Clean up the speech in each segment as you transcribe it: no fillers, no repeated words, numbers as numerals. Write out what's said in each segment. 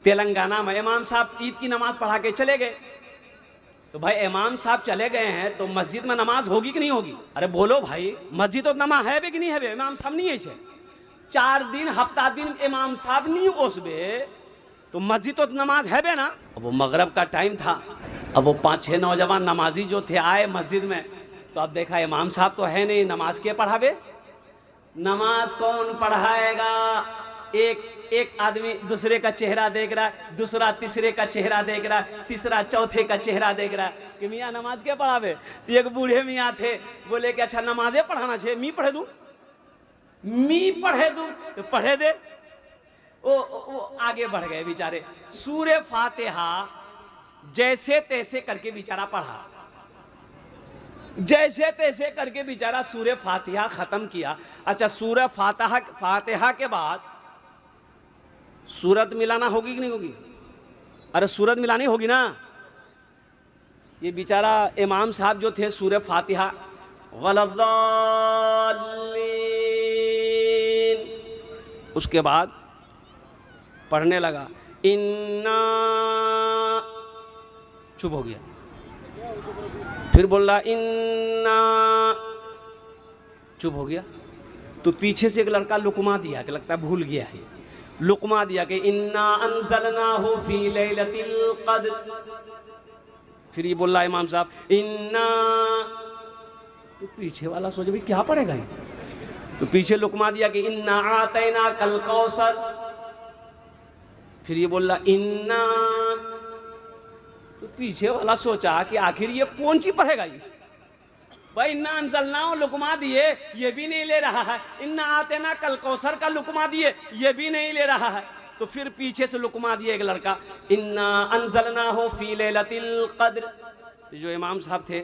तेलंगाना में इमाम साहब ईद की नमाज पढ़ा के चले गए। तो भाई इमाम साहब चले गए हैं तो मस्जिद में नमाज होगी कि नहीं होगी? अरे बोलो भाई, मस्जिद तो नमाज है भी कि नहीं है बे? इमाम साहब नहीं है 4 दिन हफ्ता दिन इमाम साहब नहीं ओसबे तो मस्जिद तो नमाज है बे ना। अब वो मगरब का टाइम था, अब वो 5-6 नौजवान नमाजी जो थे आए मस्जिद में, तो अब देखा इमाम साहब तो है नहीं, नमाज के पढ़ावे? नमाज कौन पढ़ाएगा? एक आदमी दूसरे का चेहरा देख रहा है, दूसरा तीसरे का चेहरा देख रहा है, तीसरा चौथे का चेहरा देख रहा है कि मियाँ नमाज क्या पढ़ावे। तो एक बूढ़े मियाँ थे, बोले कि अच्छा नमाजें पढ़ाना चाहिए, मी पढ़े दूँ, मी पढ़े दूँ तो पढ़े दे। वो आगे बढ़ गए बेचारे, सूरे फातिहा जैसे तैसे करके बेचारा पढ़ा, जैसे तैसे करके बेचारा सूरे फातिहा खत्म किया। अच्छा सूरे फातिहा के बाद सूरत मिलाना होगी कि नहीं होगी? अरे सूरत मिलानी होगी ना। ये बेचारा इमाम साहब जो थे सूरे फातिहा वलद्दाल्लीन, उसके बाद पढ़ने लगा इन्ना, चुप हो गया, फिर बोल रहा इन्ना, चुप हो गया। तो पीछे से एक लड़का लुकमा दिया कि लगता है भूल गया है, लुकमा दिया कि इन्ना अंज़लनाहु फी लैलतिल क़द्र। फिर ये बोल रहा इमाम साहब इन्ना, तो पीछे वाला सोचे भाई क्या पढ़ेगा ये, तो पीछे लुकमा दिया कि इन्ना आतैना कल कौसर। फिर ये बोल रहा इन्ना, तो पीछे वाला सोचा कि आखिर ये कौन सी पढ़ेगा ये भाई। इन्ना अंज़लनाहु लुकमा दिए, ये भी नहीं ले रहा है। इन्ना आतेना कल कौसर का लुकमा दिए, ये भी नहीं ले रहा है। तो फिर पीछे से लुकमा दिए एक लड़का इन्ना अंज़लनाहु फी लैलतिल क़द्र। तो जो इमाम साहब थे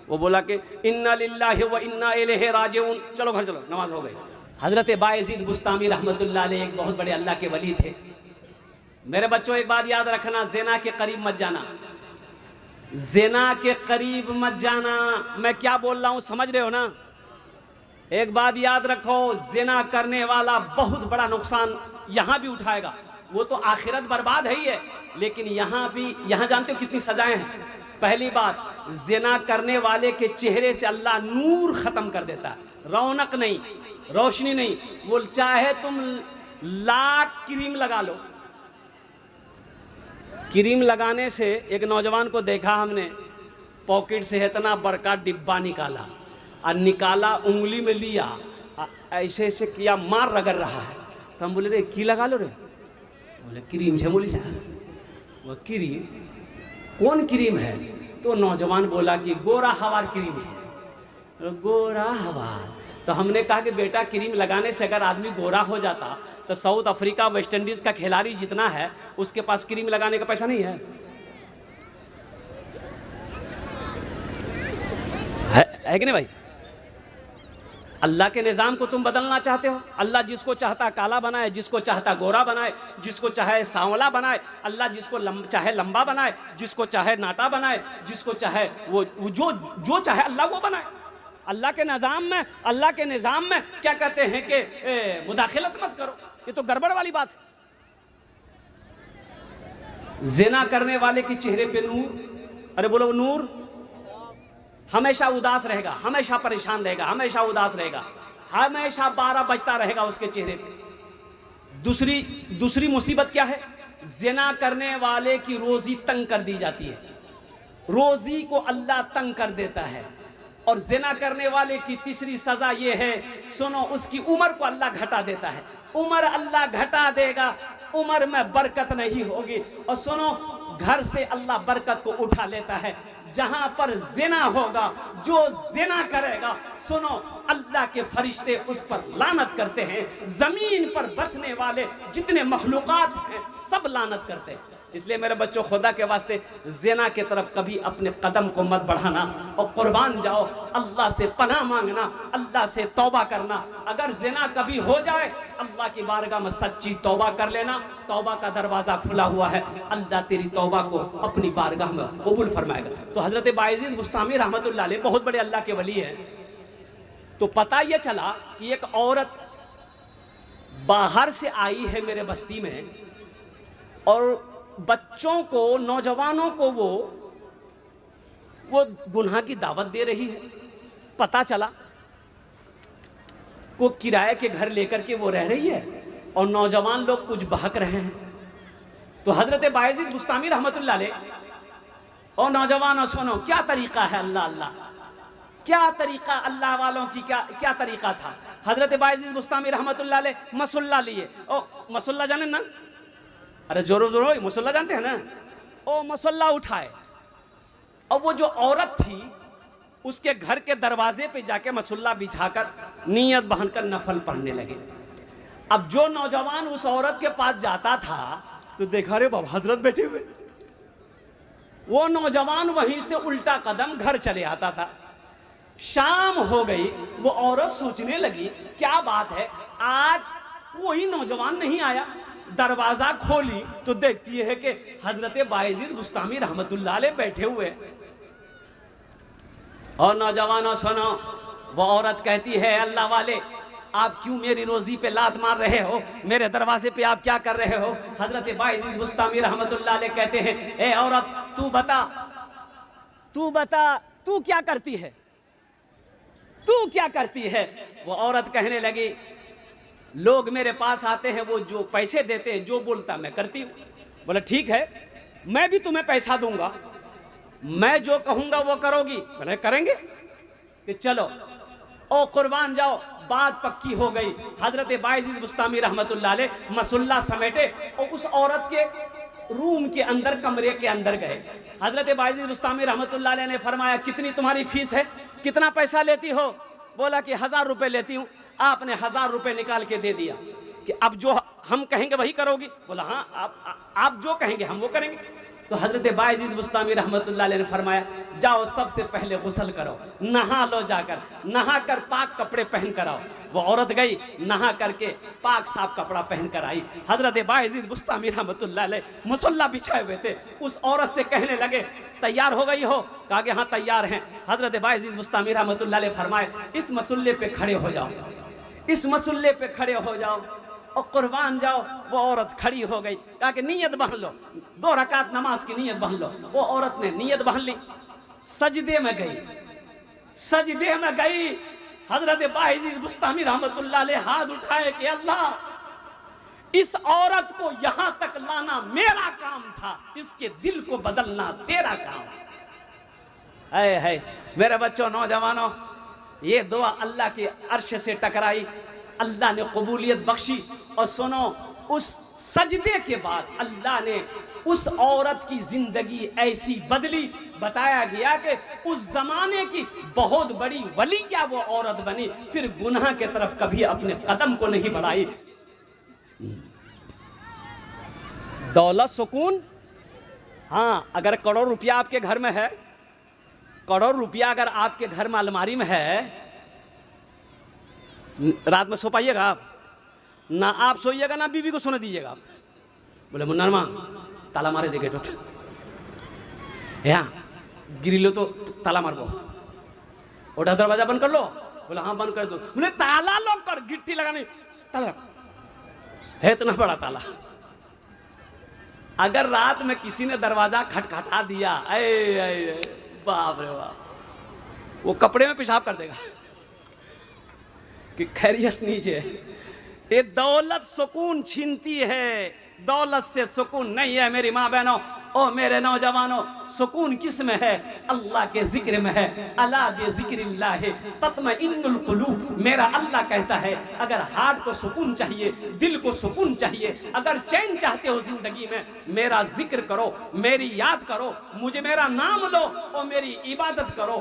वो बोला कि इन्ना लिल्लाहि व इन्ना इलैहि राजिऊन। चलो घर चलो, नमाज हो गई। हज़रत बायज़ीद बुस्तामी रहमतुल्लाह अलैह एक बहुत बड़े अल्लाह के वली थे। मेरे बच्चों एक बात याद रखना, ज़िना के करीब मत जाना, ज़िना के करीब मत जाना। मैं क्या बोल रहा हूँ समझ रहे हो ना? एक बात याद रखो, ज़िना करने वाला बहुत बड़ा नुकसान यहाँ भी उठाएगा। वो तो आखिरत बर्बाद है ही है, लेकिन यहाँ भी, यहाँ जानते हो कितनी सजाएं हैं। पहली बात, ज़िना करने वाले के चेहरे से अल्लाह नूर ख़त्म कर देता है, रौनक नहीं, रोशनी नहीं। वो चाहे तुम लाख क्रीम लगा लो, क्रीम लगाने से एक नौजवान को देखा हमने, पॉकेट से इतना बड़का डिब्बा निकाला और निकाला, उंगली में लिया, ऐसे ऐसे किया, मार रगड़ रहा है। तो हम बोले रे की लगा लो रे? बोले क्रीम है। बोली वो क्रीम कौन क्रीम है? तो नौजवान बोला कि गोरा हवार क्रीम है। गोरा हवार। तो हमने कहा कि बेटा क्रीम लगाने से अगर आदमी गोरा हो जाता तो साउथ अफ्रीका वेस्ट इंडीज का खिलाड़ी जितना है उसके पास क्रीम लगाने का पैसा नहीं है, है कि नहीं भाई? अल्लाह के निज़ाम को तुम बदलना चाहते हो? अल्लाह जिसको चाहता काला बनाए, जिसको चाहता गोरा बनाए, जिसको चाहे सांवला बनाए। अल्लाह जिसको चाहे लंबा बनाए, जिसको चाहे नाटा बनाए, जिसको चाहे वो जो चाहे अल्लाह वो बनाए। अल्लाह के निज़ाम में क्या कहते हैं कि मुदाखलत मत करो, ये तो गड़बड़ वाली बात है। ज़िना करने वाले के चेहरे पे नूर, अरे बोलो नूर, हमेशा उदास रहेगा, हमेशा परेशान रहेगा, हमेशा उदास रहेगा, हमेशा 12 बजता रहेगा उसके चेहरे पे। दूसरी मुसीबत क्या है? ज़िना करने वाले की रोजी तंग कर दी जाती है, रोजी को अल्लाह तंग कर देता है। और ज़िना करने वाले की तीसरी सज़ा ये है, सुनो, उसकी उम्र को अल्लाह घटा देता है। उम्र अल्लाह घटा देगा, उम्र में बरकत नहीं होगी। और सुनो, घर से अल्लाह बरकत को उठा लेता है। जहां पर ज़िना होगा, जो ज़िना करेगा, सुनो, अल्लाह के फरिश्ते उस पर लानत करते हैं। ज़मीन पर बसने वाले जितने मखलूक़ात हैं सब लानत करते हैं। इसलिए मेरे बच्चों, खुदा के वास्ते ज़िना के तरफ कभी अपने कदम को मत बढ़ाना और कुर्बान जाओ। अल्लाह से पनाह मांगना, अल्लाह से तौबा करना। अगर ज़िना कभी हो जाए, अल्लाह की बारगाह में सच्ची तौबा कर लेना। तौबा का दरवाज़ा खुला हुआ है, अल्लाह तेरी तौबा को अपनी बारगाह में कबूल फरमाएगा। तो हज़रत बायज़ीद बुस्तामी रहमतुल्लाह अलैह बहुत बड़े अल्लाह के वली हैं। तो पता ये चला कि एक औरत बाहर से आई है मेरे बस्ती में, और बच्चों को, नौजवानों को वो गुनाह की दावत दे रही है। पता चला को किराए के घर लेकर के वो रह रही है और नौजवान लोग कुछ बहक रहे हैं। तो हजरत बायजीद बुस्तामी रहमतुल्लाह अलैह, और नौजवानों सुनो क्या तरीका है, अल्लाह अल्लाह, क्या तरीका अल्लाह वालों की, क्या तरीका था। हजरत बायजीद बुस्तामी रहमतुल्लाह अलैह मसल्ला लिए। ओ मसल्ला जाने ना, अरे जोरो जोरो मसल्ला जानते हैं ना। ओ मसल्ला उठाए और वो जो औरत थी उसके घर के दरवाजे पे जाके मसल्ला बिछाकर नियत बहनकर नफल पढ़ने लगे। अब जो नौजवान उस औरत के पास जाता था तो देखा रे बाबा हजरत बैठे हुए, वो नौजवान वहीं से उल्टा कदम घर चले आता था। शाम हो गई, वो औरत सोचने लगी क्या बात है, आज कोई नौजवान नहीं आया। दरवाजा खोली तो देखती है कि हजरत बायजीद बुस्तामी रहमतुल्लाह अलैह बैठे हुए। और नौजवानों सुनो, वो औरत कहती है अल्लाह वाले आप क्यों मेरी रोजी पे लात मार रहे हो, मेरे दरवाजे पे आप क्या कर रहे हो। हजरत बायजीद बुस्तामी रहमतुल्लाह अलैह कहते हैं ए औरत तू बता तू क्या करती है, तू क्या करती है। वो औरत कहने लगी लोग मेरे पास आते हैं, वो जो पैसे देते हैं, जो बोलता मैं करती हूँ। बोले ठीक है मैं भी तुम्हें पैसा दूंगा, मैं जो कहूंगा वो करोगी। बोले करेंगे कि चलो ओ कुर्बान जाओ। बात पक्की हो गई। हजरत बायजीद बुस्तामी रहमतुल्लाह अलैह मसल्ला समेटे और उस औरत के रूम के अंदर, कमरे के अंदर गए। हजरत बायजीद बुस्तामी रहमतुल्लाह अलैह ने फरमाया कितनी तुम्हारी फीस है, कितना पैसा लेती हो। बोला कि 1000 रुपए लेती हूँ। आपने 1000 रुपए निकाल के दे दिया कि अब जो हम कहेंगे वही करोगी। बोला हाँ आप जो कहेंगे हम वो करेंगे। तो हजरत बायजीद बुस्तामी रहमतुल्लाह अलैह ने फरमाया जाओ सबसे पहले गुस्ल करो, नहा लो, जाकर नहा कर पाक कपड़े पहन कर आओ। वो औरत गई, नहा करके पाक साफ कपड़ा पहन कर आई। हजरत बायजीद बुस्तामी रहमतुल्लाह अलैह मुसल्ला बिछाए हुए थे। उस औरत से कहने लगे तैयार हो गई हो। कहा कि हाँ तैयार हैं। हजरत बायजीद बुस्तामी रहमतुल्लाह अलैह फरमाए इस मसल्ले पे खड़े हो जाओ, इस मसल्ले पे खड़े हो जाओ और कुर्बान जाओ। वो औरत खड़ी हो गई। कहा कि नीयत बहन लो, 2 रकात नमाज की नीयत बहन लो। वो औरत ने नीयत बहन ली, सजदे में गई, सजदे में गई। हजरत बायजीद बुस्तामी रहमतुल्लाह अलैह हाथ उठाए कि अल्लाह इस औरत को यहां तक लाना मेरा काम था, इसके दिल को बदलना तेरा काम है। मेरे बच्चों, नौजवानों, ये दुआ अल्लाह के अर्श से टकराई, अल्लाह ने कबूलियत बख्शी। और सुनो, उस सजदे के बाद अल्लाह ने उस औरत की जिंदगी ऐसी बदली, बताया गया कि उस जमाने की बहुत बड़ी वलिया वो औरत बनी, फिर गुनाह के तरफ कभी अपने कदम को नहीं बढ़ाई। दौलत सुकून, हाँ अगर करोड़ रुपया आपके घर में है, करोड़ रुपया अगर आपके घर में अलमारी में है, रात में सो पाइएगा आप? ना आप सोइएगा ना बीवी को सोने दीजिएगा आप। बोले मुन्ना ताला मारे दे गेट यहाँ गिरी लो तो ताला मार दो, ओढ़ा दरवाजा बंद कर लो। बोले हाँ बंद कर दो। बोले ताला लो कर, गिट्टी लगाने ताला है, इतना बड़ा ताला। अगर रात में किसी ने दरवाजा खटखटा दिया, बाप रे बाप, वो कपड़े में पेशाब कर देगा कि खैरियत नीचे। ये दौलत सुकून छीनती है, दौलत से सुकून नहीं है। मेरी माँ बहनों, ओ मेरे नौजवानों, सुकून किस में है? अल्लाह के जिक्र में है। अला बिज़िक्रिल्लाह तत्मइन्नुल कुलूब। मेरा अल्लाह कहता है अगर हार्ट को सुकून चाहिए, दिल को सुकून चाहिए, अगर चैन चाहते हो जिंदगी में, मेरा जिक्र करो, मेरी याद करो, मुझे मेरा नाम लो और मेरी इबादत करो।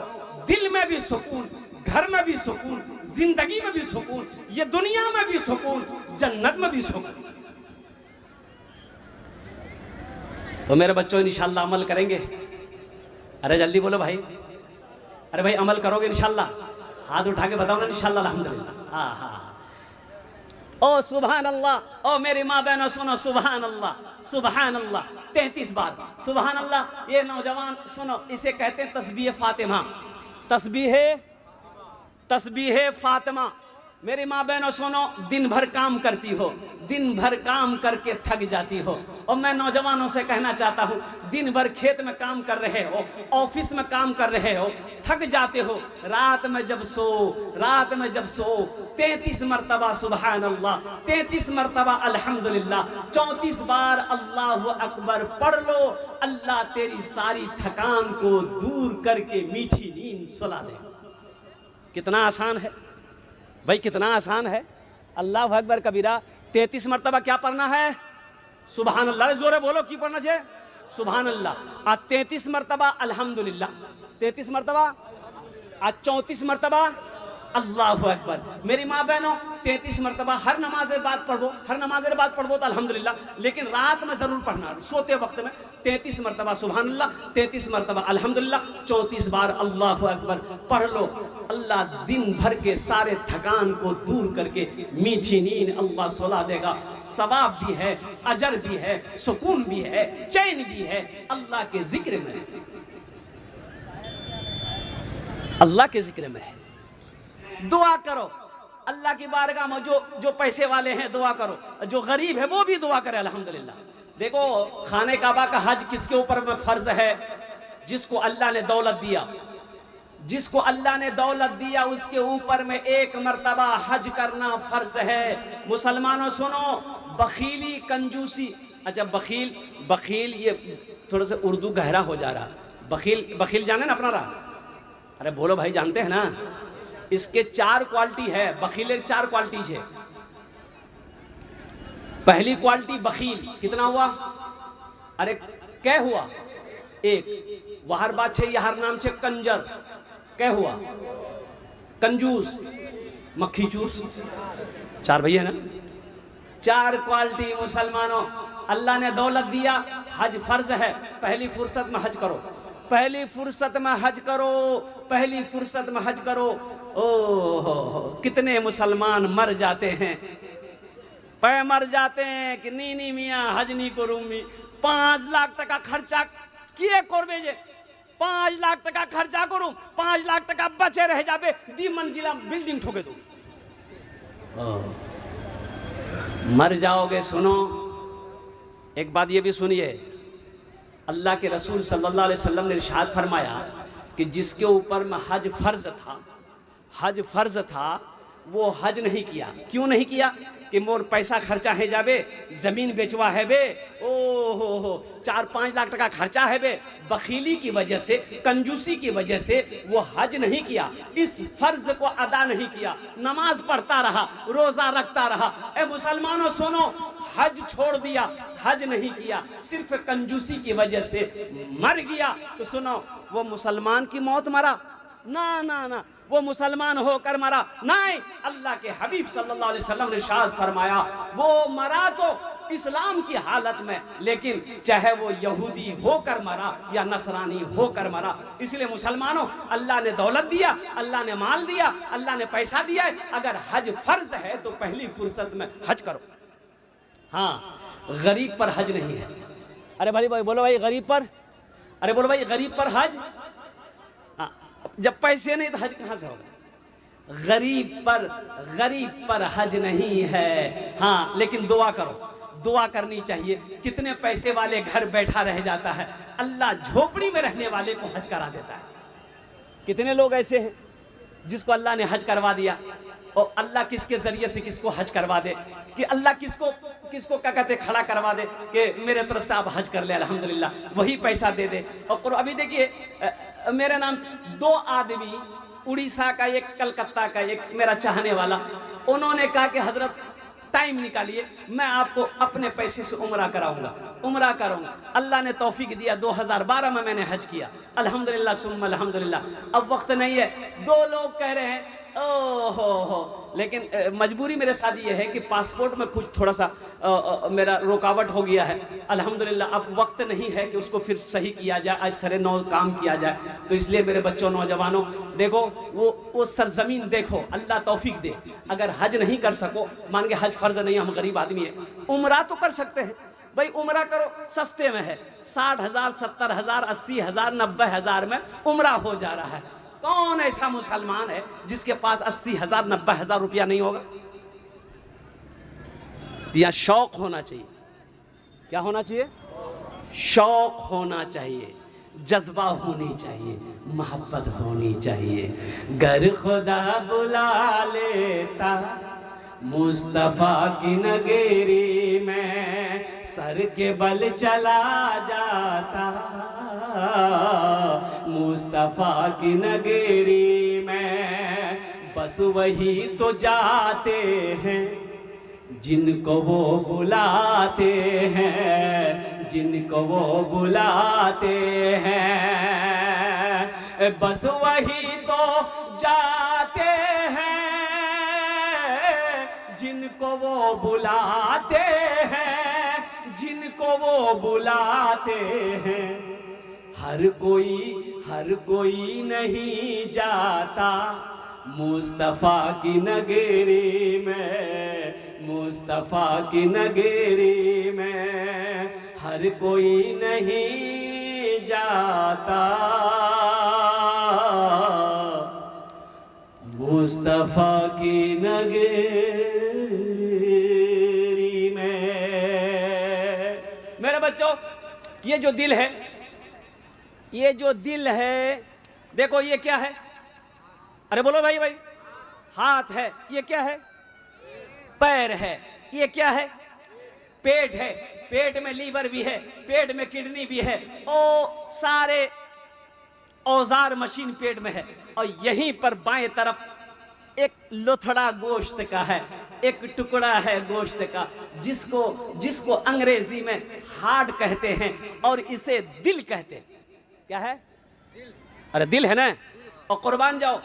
दिल में भी सुकून, घर में भी सुकून, जिंदगी में भी सुकून, ये दुनिया में भी सुकून, जन्नत में भी सुकून। तो मेरे बच्चों इंशाअल्लाह अमल करेंगे। अरे जल्दी बोलो भाई, अरे भाई अमल करोगे इंशाअल्लाह? हाथ उठा के बताओ ना इंशाअल्लाह अल्हम्दुलिल्लाह। हाँ हाँ। ओ सुभान अल्लाह, ओ मेरी माँ बहनों सुनो, सुभान अल्लाह, सुभान अल्लाह 33 बार सुभान अल्लाह। ये नौजवान सुनो, इसे कहते हैं तस्बीह फातिमा, तस्बीह फातिमा। मेरी माँ बहनों सुनो, दिन भर काम करती हो, दिन भर काम करके थक जाती हो। और मैं नौजवानों से कहना चाहता हूँ, दिन भर खेत में काम कर रहे हो, ऑफिस में काम कर रहे हो, थक जाते हो, रात में जब सो 33 मरतबा सुबहान अल्लाह, 33 मरतबा अल्हम्दुलिल्लाह, 34 बार अल्लाहु अकबर पढ़ लो। अल्लाह तेरी सारी थकान को दूर करके मीठी नींद सुला दे। कितना आसान है भाई, कितना आसान है। अल्लाह अकबर कबीरा 33 मरतबा क्या पढ़ना है? सुबहान अल्लाह। जोरे बोलो, की पढ़ना चाहिए? सुबहान अल्लाह। आज 33 मरतबा अल्हम्दुलिल्लाह, 33 मरतबा, आज 34 मरतबा अल्लाहु अकबर। मेरी माँ बहनों 33 मरतबा हर नमाज बाद पढ़ो, हर नमाज बाद पढ़ो तो अल्हम्दुलिल्लाह, लेकिन रात में ज़रूर पढ़ना, सोते वक्त में 33 मरतबा सुबहान अल्लाह, 33 मरतबा अल्हम्दुलिल्लाह, 34 बार अल्लाहु अकबर पढ़ लो। अल्लाह दिन भर के सारे थकान को दूर करके मीठी नींद अल्लाह सुला देगा। सवाब भी है, अजर भी है, सुकून भी है, चैन भी है, अल्लाह के जिक्र में है, अल्लाह के जिक्र में है। दुआ करो अल्लाह की बारगाह में, जो पैसे वाले हैं दुआ करो, जो गरीब है वो भी दुआ करे अल्हम्दुलिल्लाह। देखो, खाने काबा का हज किसके ऊपर में फर्ज है? जिसको अल्लाह ने दौलत दिया, जिसको अल्लाह ने दौलत दिया उसके ऊपर में एक मर्तबा हज करना फर्ज है। मुसलमानों सुनो, बखीली कंजूसी, अच्छा बखील ये थोड़ा सा उर्दू गहरा हो जा रहा। बखील जाने ना अपना रहा? अरे बोलो भाई, जानते हैं ना? इसके 4 क्वालिटी है, बखीले 4 क्वालिटी है। पहली क्वालिटी बखील, कितना हुआ? अरे क्या हुआ? एक वहार बात छे, यहार नाम छे कंजर, क्या हुआ? कंजूस, मक्खी चूस, 4 भैया ना? 4 क्वालिटी मुसलमानों। अल्लाह ने दौलत दिया, हज फर्ज है, पहली फुर्सत में हज करो, पहली फुर्सत में हज करो, पहली फुर्सत में हज करो। ओहो, कितने मुसलमान मर जाते हैं, मर जाते हैं कि नी मियाँ हज नहीं करूँगी। 5 लाख टका खर्चा किए करबे जे, 5 लाख टका खर्चा करूँ, 5 लाख टका बचे रह जाबे, 2 मंजिला बिल्डिंग ठोके दो, मर जाओगे। सुनो, एक बात ये भी सुनिए, अल्लाह के रसूल सल्लल्लाहु अलैहि वसल्लम ने इरशाद फरमाया कि जिसके ऊपर में हज फर्ज था वो हज नहीं किया। क्यों नहीं किया? कि मोर पैसा खर्चा है जाबे, जमीन बेचवा है बे, ओ हो 4-5 लाख टका खर्चा है बे, बखीली की वजह से, कंजूसी की वजह से वो हज नहीं किया, इस फर्ज को अदा नहीं किया, नमाज पढ़ता रहा, रोजा रखता रहा। ए मुसलमानों सुनो, हज छोड़ दिया, हज नहीं किया, सिर्फ कंजूसी की वजह से मर गया, तो सुनो वो मुसलमान की मौत मरा ना, वो मुसलमान होकर मरा नहीं। अल्लाह के हबीब सल्लल्लाहु अलैहि वसल्लम ने इरशाद फरमाया, वो मरा तो इस्लाम की हालत में, लेकिन चाहे वो यहूदी होकर मरा या नसरानी होकर मरा। इसलिए मुसलमानों, अल्लाह ने दौलत दिया, अल्लाह ने माल दिया, अल्लाह ने पैसा दिया है, अगर हज फर्ज है तो पहली फुर्सत में हज करो। हाँ, गरीब पर हज नहीं है। अरे भाई बोलो भाई, गरीब पर, अरे बोलो भाई, गरीब पर हज, जब पैसे नहीं तो हज कहां से होगा? गरीब पर हज नहीं है। हाँ, लेकिन दुआ करो, दुआ करनी चाहिए। कितने पैसे वाले घर बैठा रह जाता है, अल्लाह झोपड़ी में रहने वाले को हज करा देता है। कितने लोग ऐसे हैं जिसको अल्लाह ने हज करवा दिया, और अल्लाह किसके जरिए से किसको हज करवा दे, कि अल्लाह किसको क्या कहते खड़ा करवा दे कि मेरे तरफ से आप हज कर ले, अल्हम्दुलिल्लाह, वही पैसा दे दे। और अभी देखिए, मेरे नाम से 2 आदमी, उड़ीसा का एक, कलकत्ता का एक, मेरा चाहने वाला, उन्होंने कहा कि हजरत टाइम निकालिए, मैं आपको अपने पैसे से उम्रा कराऊंगा, उम्रा करूंगा। अल्लाह ने तौफीक दिया, 2012 में मैंने हज किया, अल्हम्दुलिल्लाह सुम्मा अल्हम्दुलिल्लाह। अब वक्त नहीं है, 2 लोग कह रहे हैं ओहो, लेकिन मजबूरी मेरे साथ ये है कि पासपोर्ट में कुछ थोड़ा सा मेरा रुकावट हो गया है। अल्हम्दुलिल्लाह अब वक्त नहीं है कि उसको फिर सही किया जाए, आज सरे नौ काम किया जाए। तो इसलिए मेरे बच्चों, नौजवानों, देखो वो सरजमीन देखो, अल्लाह तौफीक दे। अगर हज नहीं कर सको, मान के हज फर्ज नहीं, हम गरीब आदमी है, उम्रा तो कर सकते हैं भाई, उम्रा करो, सस्ते में है, 60,000, 70,000, 80,000, 90,000 में उम्रा हो जा रहा है। कौन ऐसा मुसलमान है जिसके पास 80,000 90,000 रुपया नहीं होगा? या शौक होना चाहिए। क्या होना चाहिए? शौक होना चाहिए, जज्बा होनी चाहिए, मोहब्बत होनी चाहिए। गर खुदा बुला लेता मुस्तफ़ा की नगरी में, सर के बल चला जाता मुस्तफ़ा की नगरी में। बस वही तो जाते हैं जिनको वो बुलाते हैं, जिनको वो बुलाते हैं। बस वही तो जाते हैं जिनको वो बुलाते हैं, जिनको वो बुलाते हैं। हर कोई नहीं जाता मुस्तफ़ा की नगरी में, मुस्तफ़ा की नगरी में हर कोई नहीं जाता मुस्तफ़ा की नगरी में। मेरे बच्चों, ये जो दिल है, ये जो दिल है, देखो ये क्या है? अरे बोलो भाई भाई। हाथ है, ये क्या है? पैर है, ये क्या है? पेट है, पेट में लीवर भी है, पेट में किडनी भी है, ओ सारे औजार मशीन पेट में है। और यहीं पर बाएं तरफ एक लोथड़ा गोश्त का है, एक टुकड़ा है गोश्त का, जिसको अंग्रेजी में हार्ट कहते हैं और इसे दिल कहते हैं। क्या है? अरे दिल है ना। और कुर्बान जाओ।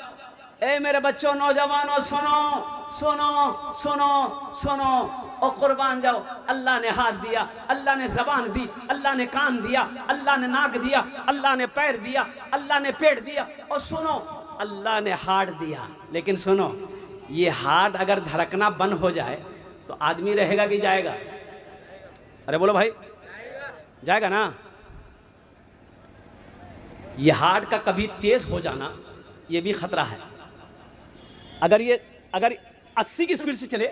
ए मेरे बच्चों, नौजवानों, सुनो सुनो सुनो सुनो और कुर्बान जाओ। अल्लाह ने हाथ दिया, अल्लाह ने जबान दी, अल्लाह ने कान दिया, अल्लाह ने नाक दिया, अल्लाह ने पैर दिया, अल्लाह ने पेट दिया। और सुनो, अल्लाह ने हार्ट दिया। लेकिन सुनो, ये हार्ट अगर धड़कना बंद हो जाए तो आदमी रहेगा कि जाएगा? अरे बोलो भाई, जाएगा ना। ये हार्ट का कभी तेज हो जाना, ये भी खतरा है। अगर 80 की स्पीड से चले,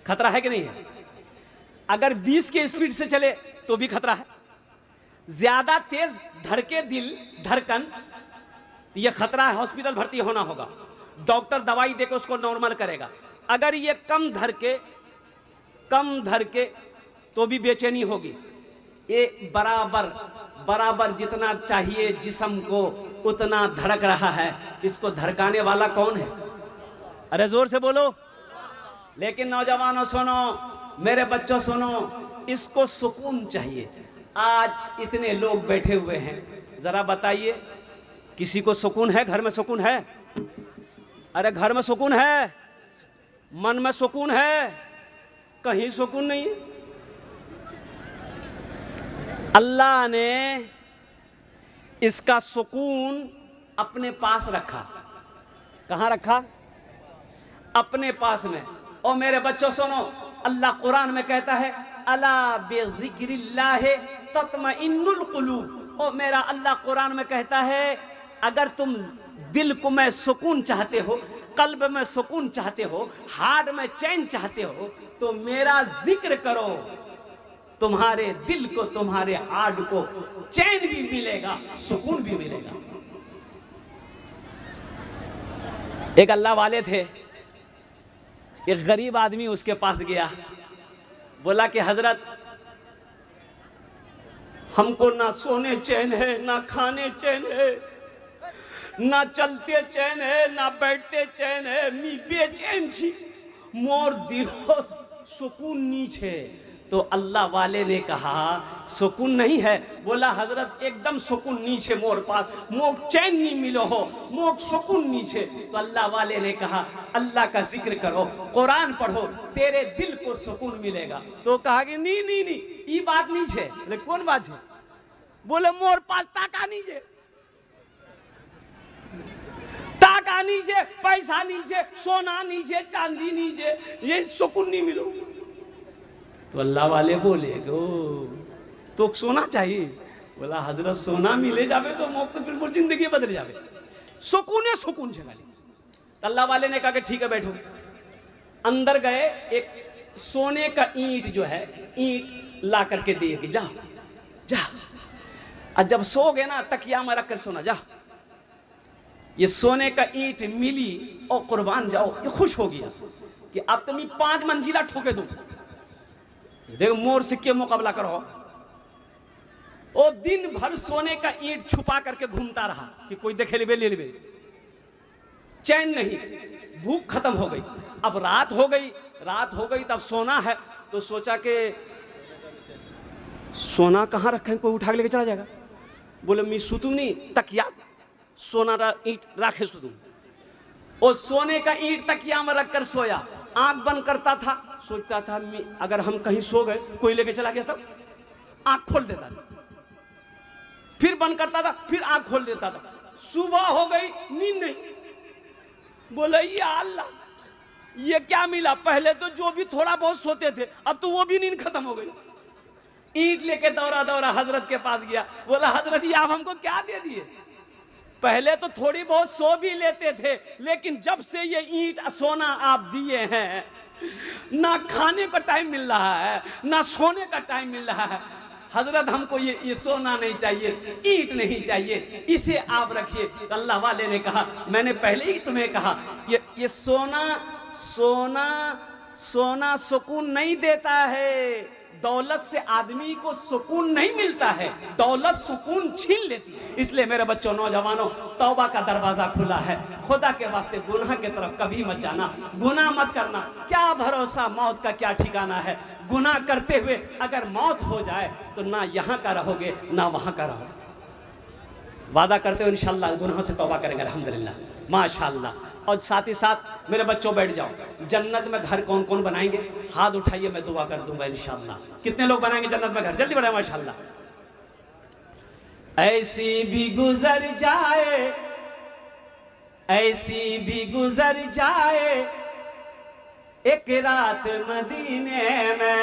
खतरा है कि नहीं है? अगर 20 के स्पीड से चले तो भी खतरा है। ज्यादा तेज धड़के दिल धड़कन, ये खतरा है, हॉस्पिटल भर्ती होना होगा। डॉक्टर दवाई देकर उसको नॉर्मल करेगा। अगर ये कम धड़के तो भी बेचैनी होगी। ये बराबर जितना चाहिए जिस्म को उतना धड़क रहा है। इसको धड़काने वाला कौन है? अरे जोर से बोलो। लेकिन नौजवानों सुनो, मेरे बच्चों सुनो, इसको सुकून चाहिए। आज इतने लोग बैठे हुए हैं, जरा बताइए, किसी को सुकून है? घर में सुकून है? अरे घर में सुकून है, मन में सुकून है, कहीं सुकून नहीं है। अल्लाह ने इसका सुकून अपने पास रखा। कहाँ रखा? अपने पास में। और मेरे बच्चों सुनो, अल्लाह कुरान में कहता है, अला बिज़िक्रिल्लाहि तत्मइन्नुल कुलूब। और मेरा अल्लाह कुरान में कहता है, अगर तुम दिल को में सुकून चाहते हो, कल्ब में सुकून चाहते हो, हार्ट में चैन चाहते हो, तो मेरा जिक्र करो। तुम्हारे दिल को, तुम्हारे हार्ट को चैन भी मिलेगा, सुकून भी मिलेगा। एक अल्लाह वाले थे, एक गरीब आदमी उसके पास गया, बोला कि हजरत, हमको ना सोने चैन है, ना खाने चैन है, ना चलते चैन है, ना बैठते चैन है, मी बेचैन छी, मोर दिलो सुकून नीचे। तो अल्लाह वाले ने कहा, सुकून नहीं है? बोला हजरत, एकदम सुकून नीचे मोर पास, मोक चैन नहीं मिलो हो, मोक सुकून नीचे। तो अल्लाह वाले ने कहा, अल्लाह का जिक्र करो, कुरान पढ़ो, तेरे दिल को सुकून मिलेगा। तो कहा कि नहीं, ये बात नीचे। बोले कौन बात है? बोले मोर पास ताका नीचे, ताका नीचे, पैसा नीचे, सोना नीचे, चांदी नीचे, ये सुकून नहीं मिलो। तो अल्लाह वाले बोले तो सोना चाहिए। बोला हजरत, सोना मिले जावे तो मौत तो फिर जिंदगी बदल जावे। सुकून सुकून जगह ली। अल्लाह वाले ने कहा कि ठीक है बैठो। अंदर गए, एक सोने का ईंट जो है, ईंट ला करके दिए कि जा जा, और जब सो गए ना तकिया में रख कर सोना, जा। ये सोने का ईंट मिली और कुर्बान जाओ, ये खुश हो गया कि अब तुम 5 मंजिला ठोके दूं, देखो मोर सिक्के मुकाबला करो। वो दिन भर सोने का ईंट छुपा करके घूमता रहा कि कोई देखे ले ले, चैन नहीं, भूख खत्म हो गई। अब रात हो गई तब सोना है, तो सोचा कि सोना कहाँ रखें, कोई उठा के लेके चला जाएगा। बोले मी सुतूं नहीं, तकिया सोना ईंट राखे सुतूं। और सोने का ईंट तकिया में रखकर सोया, आंख बंद करता था, सोचता था अगर हम कहीं सो गए कोई लेके चला गया, तब आंख खोल देता था, फिर बंद करता था, फिर आंख खोल देता था। सुबह हो गई, नींद नहीं। बोले या अल्लाह, ये क्या मिला, पहले तो जो भी थोड़ा बहुत सोते थे, अब तो वो भी नींद खत्म हो गई। ईंट लेके दौड़ा हजरत के पास गया। बोला हजरत ये आप हमको क्या दे दिए, पहले तो थोड़ी बहुत सो भी लेते थे, लेकिन जब से ये ईंट सोना आप दिए हैं, ना खाने का टाइम मिल रहा है, ना सोने का टाइम मिल रहा है। हजरत हमको ये सोना नहीं चाहिए, ईंट नहीं चाहिए, इसे आप रखिए। तो अल्लाह वाले ने कहा मैंने पहले ही तुम्हें कहा, ये सोना सुकून नहीं देता है, दौलत से आदमी को सुकून नहीं मिलता है, दौलत सुकून छीन लेती है। इसलिए मेरे बच्चों, नौजवानों, तौबा का दरवाजा खुला है। खुदा के वास्ते गुनाह के तरफ कभी मत जाना, गुनाह मत करना। क्या भरोसा मौत का, क्या ठिकाना है। गुनाह करते हुए अगर मौत हो जाए तो ना यहाँ का रहोगे ना वहाँ का रहोगे। वादा करते हो इंशाअल्लाह गुनाहों से तौबा करेंगे, अल्हम्दुलिल्लाह, माशाअल्लाह। और साथ ही साथ मेरे बच्चों बैठ जाओ, जन्नत में घर कौन कौन बनाएंगे, हाथ उठाइए, मैं दुआ कर दूंगा इंशाअल्लाह। कितने लोग बनाएंगे जन्नत में घर, जल्दी बढ़ाए माशाअल्लाह। ऐसी भी गुजर जाए, ऐसी भी गुजर जाए एक रात मदीने में,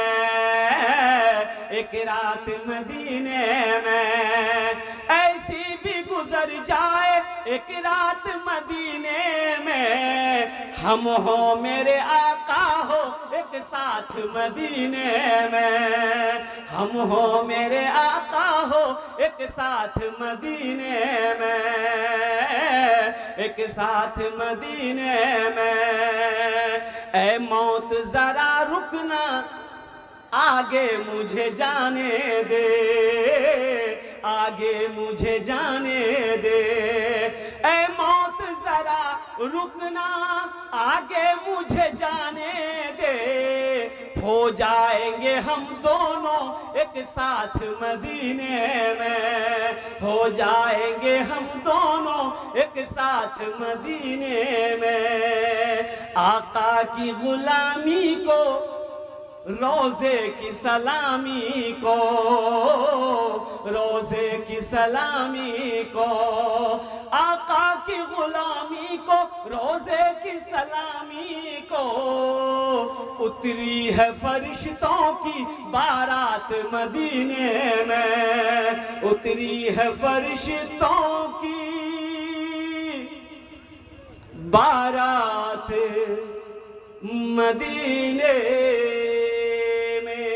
एक रात मदीने में, ऐसी भी गुजर जाए एक रात मदीने में, हम हो मेरे आका हो एक साथ मदीने में, हम हो मेरे आका हो एक साथ मदीने में, एक साथ मदीने में। ऐ मौत जरा रुकना, आगे मुझे जाने दे, आगे मुझे जाने दे। ऐ मौत जरा रुकना, आगे मुझे जाने दे, हो जाएंगे हम दोनों एक साथ मदीने में, हो जाएंगे हम दोनों एक साथ मदीने में। आका की गुलामी को, रोजे की सलामी को, रोजे की सलामी को, आका की गुलामी को, रोजे की सलामी को, उतरी है फरिश्तों की बारात मदीने में, उतरी है फरिश्तों की बारात मदीने में।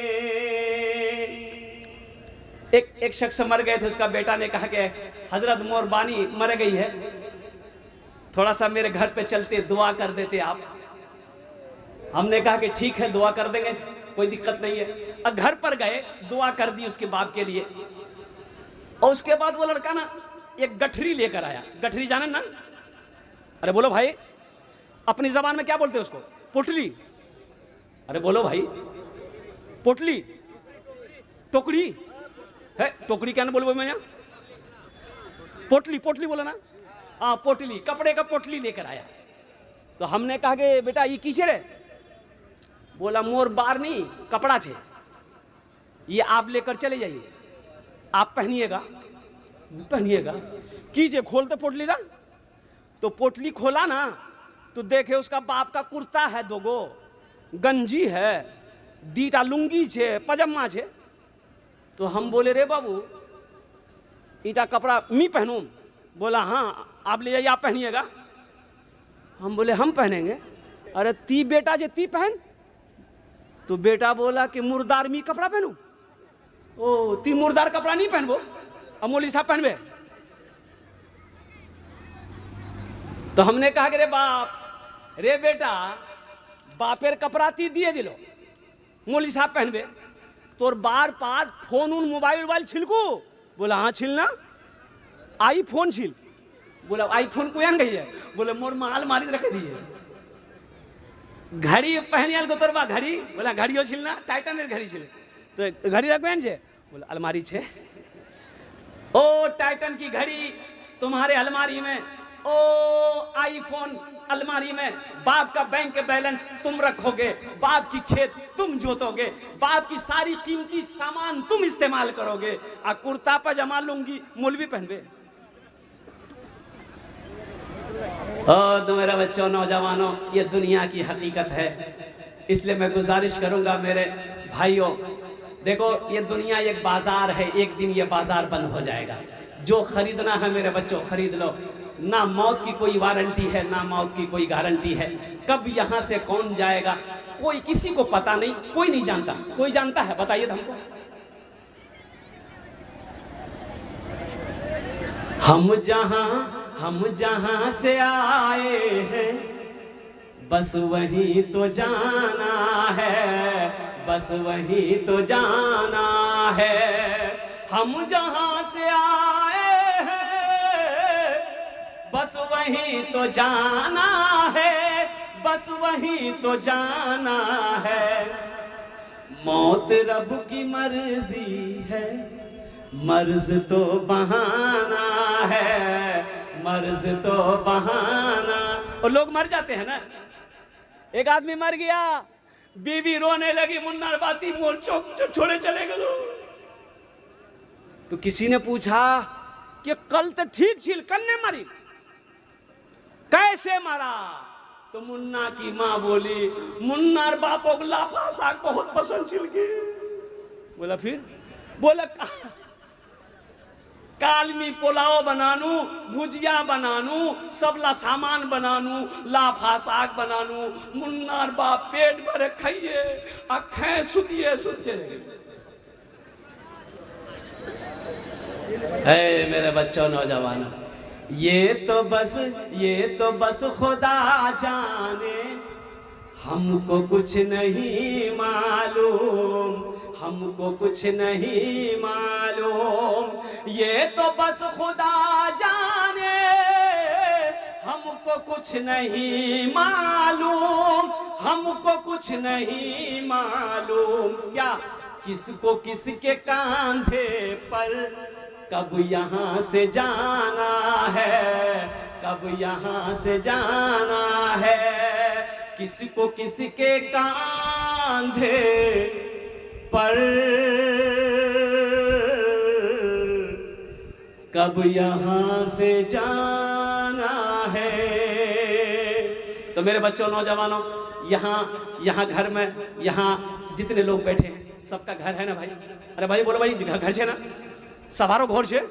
एक शख्स मर गए थे, उसका बेटा ने कहा कि हजरत मोर बानी मर गई है, थोड़ा सा मेरे घर पे चलते दुआ कर देते आप। हमने कहा कि ठीक है दुआ कर देंगे, कोई दिक्कत नहीं है। अब घर पर गए, दुआ कर दी उसके बाप के लिए, और उसके बाद वो लड़का ना एक गठरी लेकर आया। गठरी जाने ना, अरे बोलो भाई, अपनी जबान में क्या बोलते हैं उसको, पोटली। अरे बोलो भाई, पोटली, टोकरी है, टोकरी क्या ना बोलो मैं, पोटली, पोटली बोला ना, हाँ पोटली, कपड़े का पोटली लेकर आया। तो हमने कहा कि बेटा ये कीचे रे, बोला मोर बार नहीं कपड़ा छे, ये आप लेकर चले जाइए, आप पहनिएगा, पहनिएगा। कीजिए, खोलते पोटली ना, तो पोटली खोला ना तो देखे उसका बाप का कुर्ता है, दोगो गंजी है, दीटा लुंगी छे, पजामा छे। तो हम बोले रे बाबू, ईटा कपड़ा मी पहनूं, बोला हाँ आप ले जाइए, आप पहनिएगा। हम बोले हम पहनेंगे। अरे ती बेटा जे ती पहन। तो बेटा बोला कि मुर्दार मी कपड़ा पहनूं। ओ ती मुर्दार कपड़ा नहीं पहनबो, अब मौलवी साहब पहनबे। तो हमने कहा कि रे बाप रे बेटा बापेर कपड़ा ती दिए दिलो, मौलवी साहब पहनबे। तोर बार पास फोन उन मोबाइल छिलकू। बोला हाँ छिलना, आई फोन छिल। बोला आई फोन कोयन गई है। बोले मोर माल मारी रखे दिए। घड़ी पहनियाल को तोरबा घड़ी। बोला घड़ियों छिलना, टाइटन घड़ी छिले। तो घड़ी रखबेन छे। बोला अलमारी छे। ओ टाइटन की घड़ी तुम्हारे अलमारी में, ओ आईफोन अलमारी में। बाप का बैंक बैलेंस तुम रखोगे, बाप की खेत तुम जोतोगे, बाप की सारी कीमती सामान तुम इस्तेमाल करोगे। आ कुर्ता पजामा लूंगी मौलवी पहनबे। तो मेरे बच्चों नौजवानों, ये दुनिया की हकीकत है। इसलिए मैं गुजारिश करूंगा मेरे भाइयों, देखो ये दुनिया एक बाजार है, एक दिन ये बाजार बंद हो जाएगा। जो खरीदना है मेरे बच्चों खरीद लो। ना मौत की कोई वारंटी है, ना मौत की कोई गारंटी है। कब यहाँ से कौन जाएगा कोई किसी को पता नहीं, कोई नहीं जानता। कोई जानता है बताइए तो हमको। हम जहां से आए हैं बस वही तो जाना है, बस वही तो जाना है। हम जहां से आए हैं बस वही तो जाना है, बस वही तो जाना है। मौत रब की मर्जी है, मर्ज तो बहाना है, मर्ज तो बहाना। और लोग मर जाते हैं ना। एक आदमी मर गया, बीवी रोने लगी, मुन्नार बाती मोर चौक छोड़े चले गए। तो किसी ने पूछा कि कल तो ठीक छिल, कन्ने मरी, कैसे मरा? तो मुन्ना की माँ बोली मुन्नार बापों को लाफा साग बहुत पसंद छिल के। बोला फिर? बोला कालमी पुलाव बनानू, भुजिया बनानू, सबला सामान बनानू, लाफा साग बनानू। मुन्नार बाप पेट भरे खाइए, अखें सुतिए सुतिए रहे। मेरे बच्चों नौजवानों, ये तो बस खुदा जाने, हमको कुछ नहीं मालूम, हमको कुछ नहीं मालूम। ये तो बस खुदा जाने, हमको कुछ नहीं मालूम, हमको कुछ नहीं मालूम। क्या किसको किसके कांधे पर कब यहाँ से जाना है, कब यहाँ से जाना है। किसको किसके कांधे पर कब यहाँ से जाना है। तो मेरे बच्चों नौजवानों, यहाँ घर में यहाँ जितने लोग बैठे हैं सबका घर है ना भाई? अरे भाई बोलो भाई, घर छे ना? सवारो घर छे,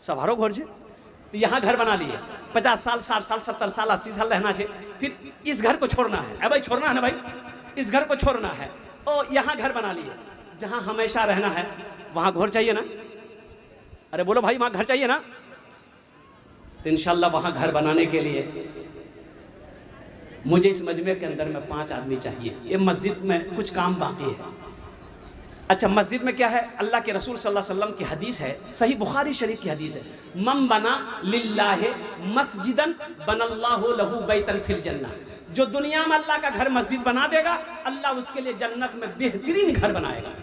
सवारो घर छे। तो यहाँ घर बना लिए, 50 साल 60 साल 70 साल 80 साल रहना चाहिए। फिर इस घर को छोड़ना है। अरे भाई छोड़ना है ना भाई, इस घर को छोड़ना है। और यहाँ घर बना लिए, जहाँ हमेशा रहना है वहाँ घर चाहिए ना? अरे बोलो भाई, वहाँ घर चाहिए ना? तो इंशाल्लाह वहाँ घर बनाने के लिए मुझे इस मजमे के अंदर में 5 आदमी चाहिए। ये मस्जिद में कुछ काम बाकी है। अच्छा, मस्जिद में क्या है? अल्लाह के रसूल सल्लल्लाहु अलैहि वसल्लम की हदीस है, सही बुखारी शरीफ की हदीस है, मन बना लिल्लाहि मस्जिदन बनल्लाहु लहू बैतन फिल जन्नह। जो दुनिया में अल्लाह का घर मस्जिद बना देगा, अल्लाह उसके लिए जन्नत में बेहतरीन घर बनाएगा।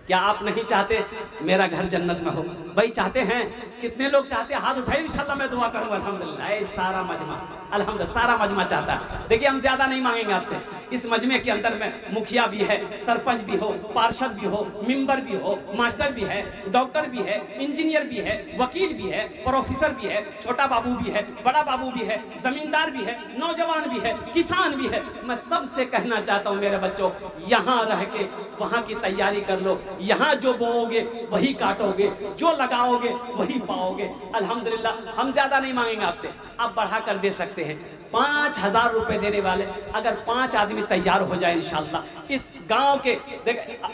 क्या आप नहीं चाहते मेरा घर जन्नत में हो? भाई चाहते हैं? कितने लोग चाहते हैं? हाथ उठाइए, इंशाल्लाह मैं दुआ करूंगा। अल्हम्दुलिल्लाह, सारा मजमा, अल्हम्दुलिल्लाह सारा मजमा चाहता है। देखिए, हम ज्यादा नहीं मांगेंगे आपसे। इस मजमे के अंदर में मुखिया भी है, सरपंच भी हो, पार्षद भी हो, मेंबर भी हो, मास्टर भी है, डॉक्टर भी है, इंजीनियर भी है, वकील भी है, प्रोफेसर भी है, छोटा बाबू भी है, बड़ा बाबू भी है, जमींदार भी है, नौजवान भी है, किसान भी है। मैं सबसे कहना चाहता हूँ मेरे बच्चों, यहाँ रह के वहाँ की तैयारी कर लो। यहाँ जो बोओगे वही काटोगे, जो लगाओगे वही पाओगे। अल्हम्दुलिल्लाह हम ज़्यादा नहीं मांगेंगे आपसे, आप बढ़ा कर दे सकते हैं। 5,000 रुपये देने वाले अगर 5 आदमी तैयार हो जाए इंशाअल्लाह इस गांव के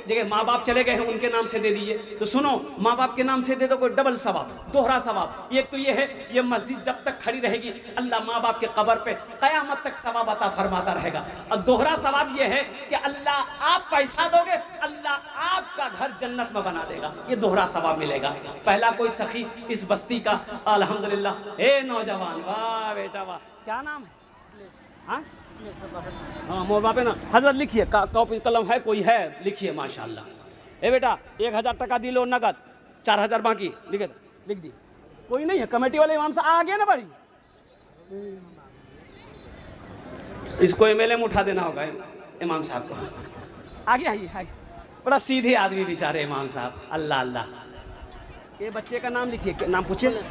जगह माँ बाप चले गए हैं उनके नाम से दे दीजिए। तो सुनो, माँ बाप के नाम से दे दो, कोई डबल सवाब, दोहरा सवाब। एक तो ये है, ये मस्जिद जब तक खड़ी रहेगी अल्लाह माँ बाप के कब्र पे क़यामत तक सवाब अता फरमाता रहेगा। और दोहरा सवाब ये है कि अल्लाह आप पैसा दोगे, अल्लाह आपका घर जन्नत में बना देगा, ये दोहरा सवाब मिलेगा। पहला कोई सखी इस बस्ती का, अल्हम्दुलिल्लाह। ए नौजवान, वाह बेटा वाह, क्या नाम है? हाँ हाँ, मोर बापे ना हजरत लिखिए, कॉपी कलम है कोई है, लिखिए माशाल्लाह। ए बेटा 1,000 टका दिलो नगद, 4,000 बाकी लिखे, लिख दी। कोई नहीं है कमेटी वाले इमाम साहब आ गए ना बड़ी, इसको एमएलए में उठा देना होगा इमाम साहब को। आगे आइए आइए, बड़ा सीधे आदमी बेचारे इमाम साहब, अल्लाह अल्लाह। ये बच्चे का नाम लिखिए, नाम पूछिए।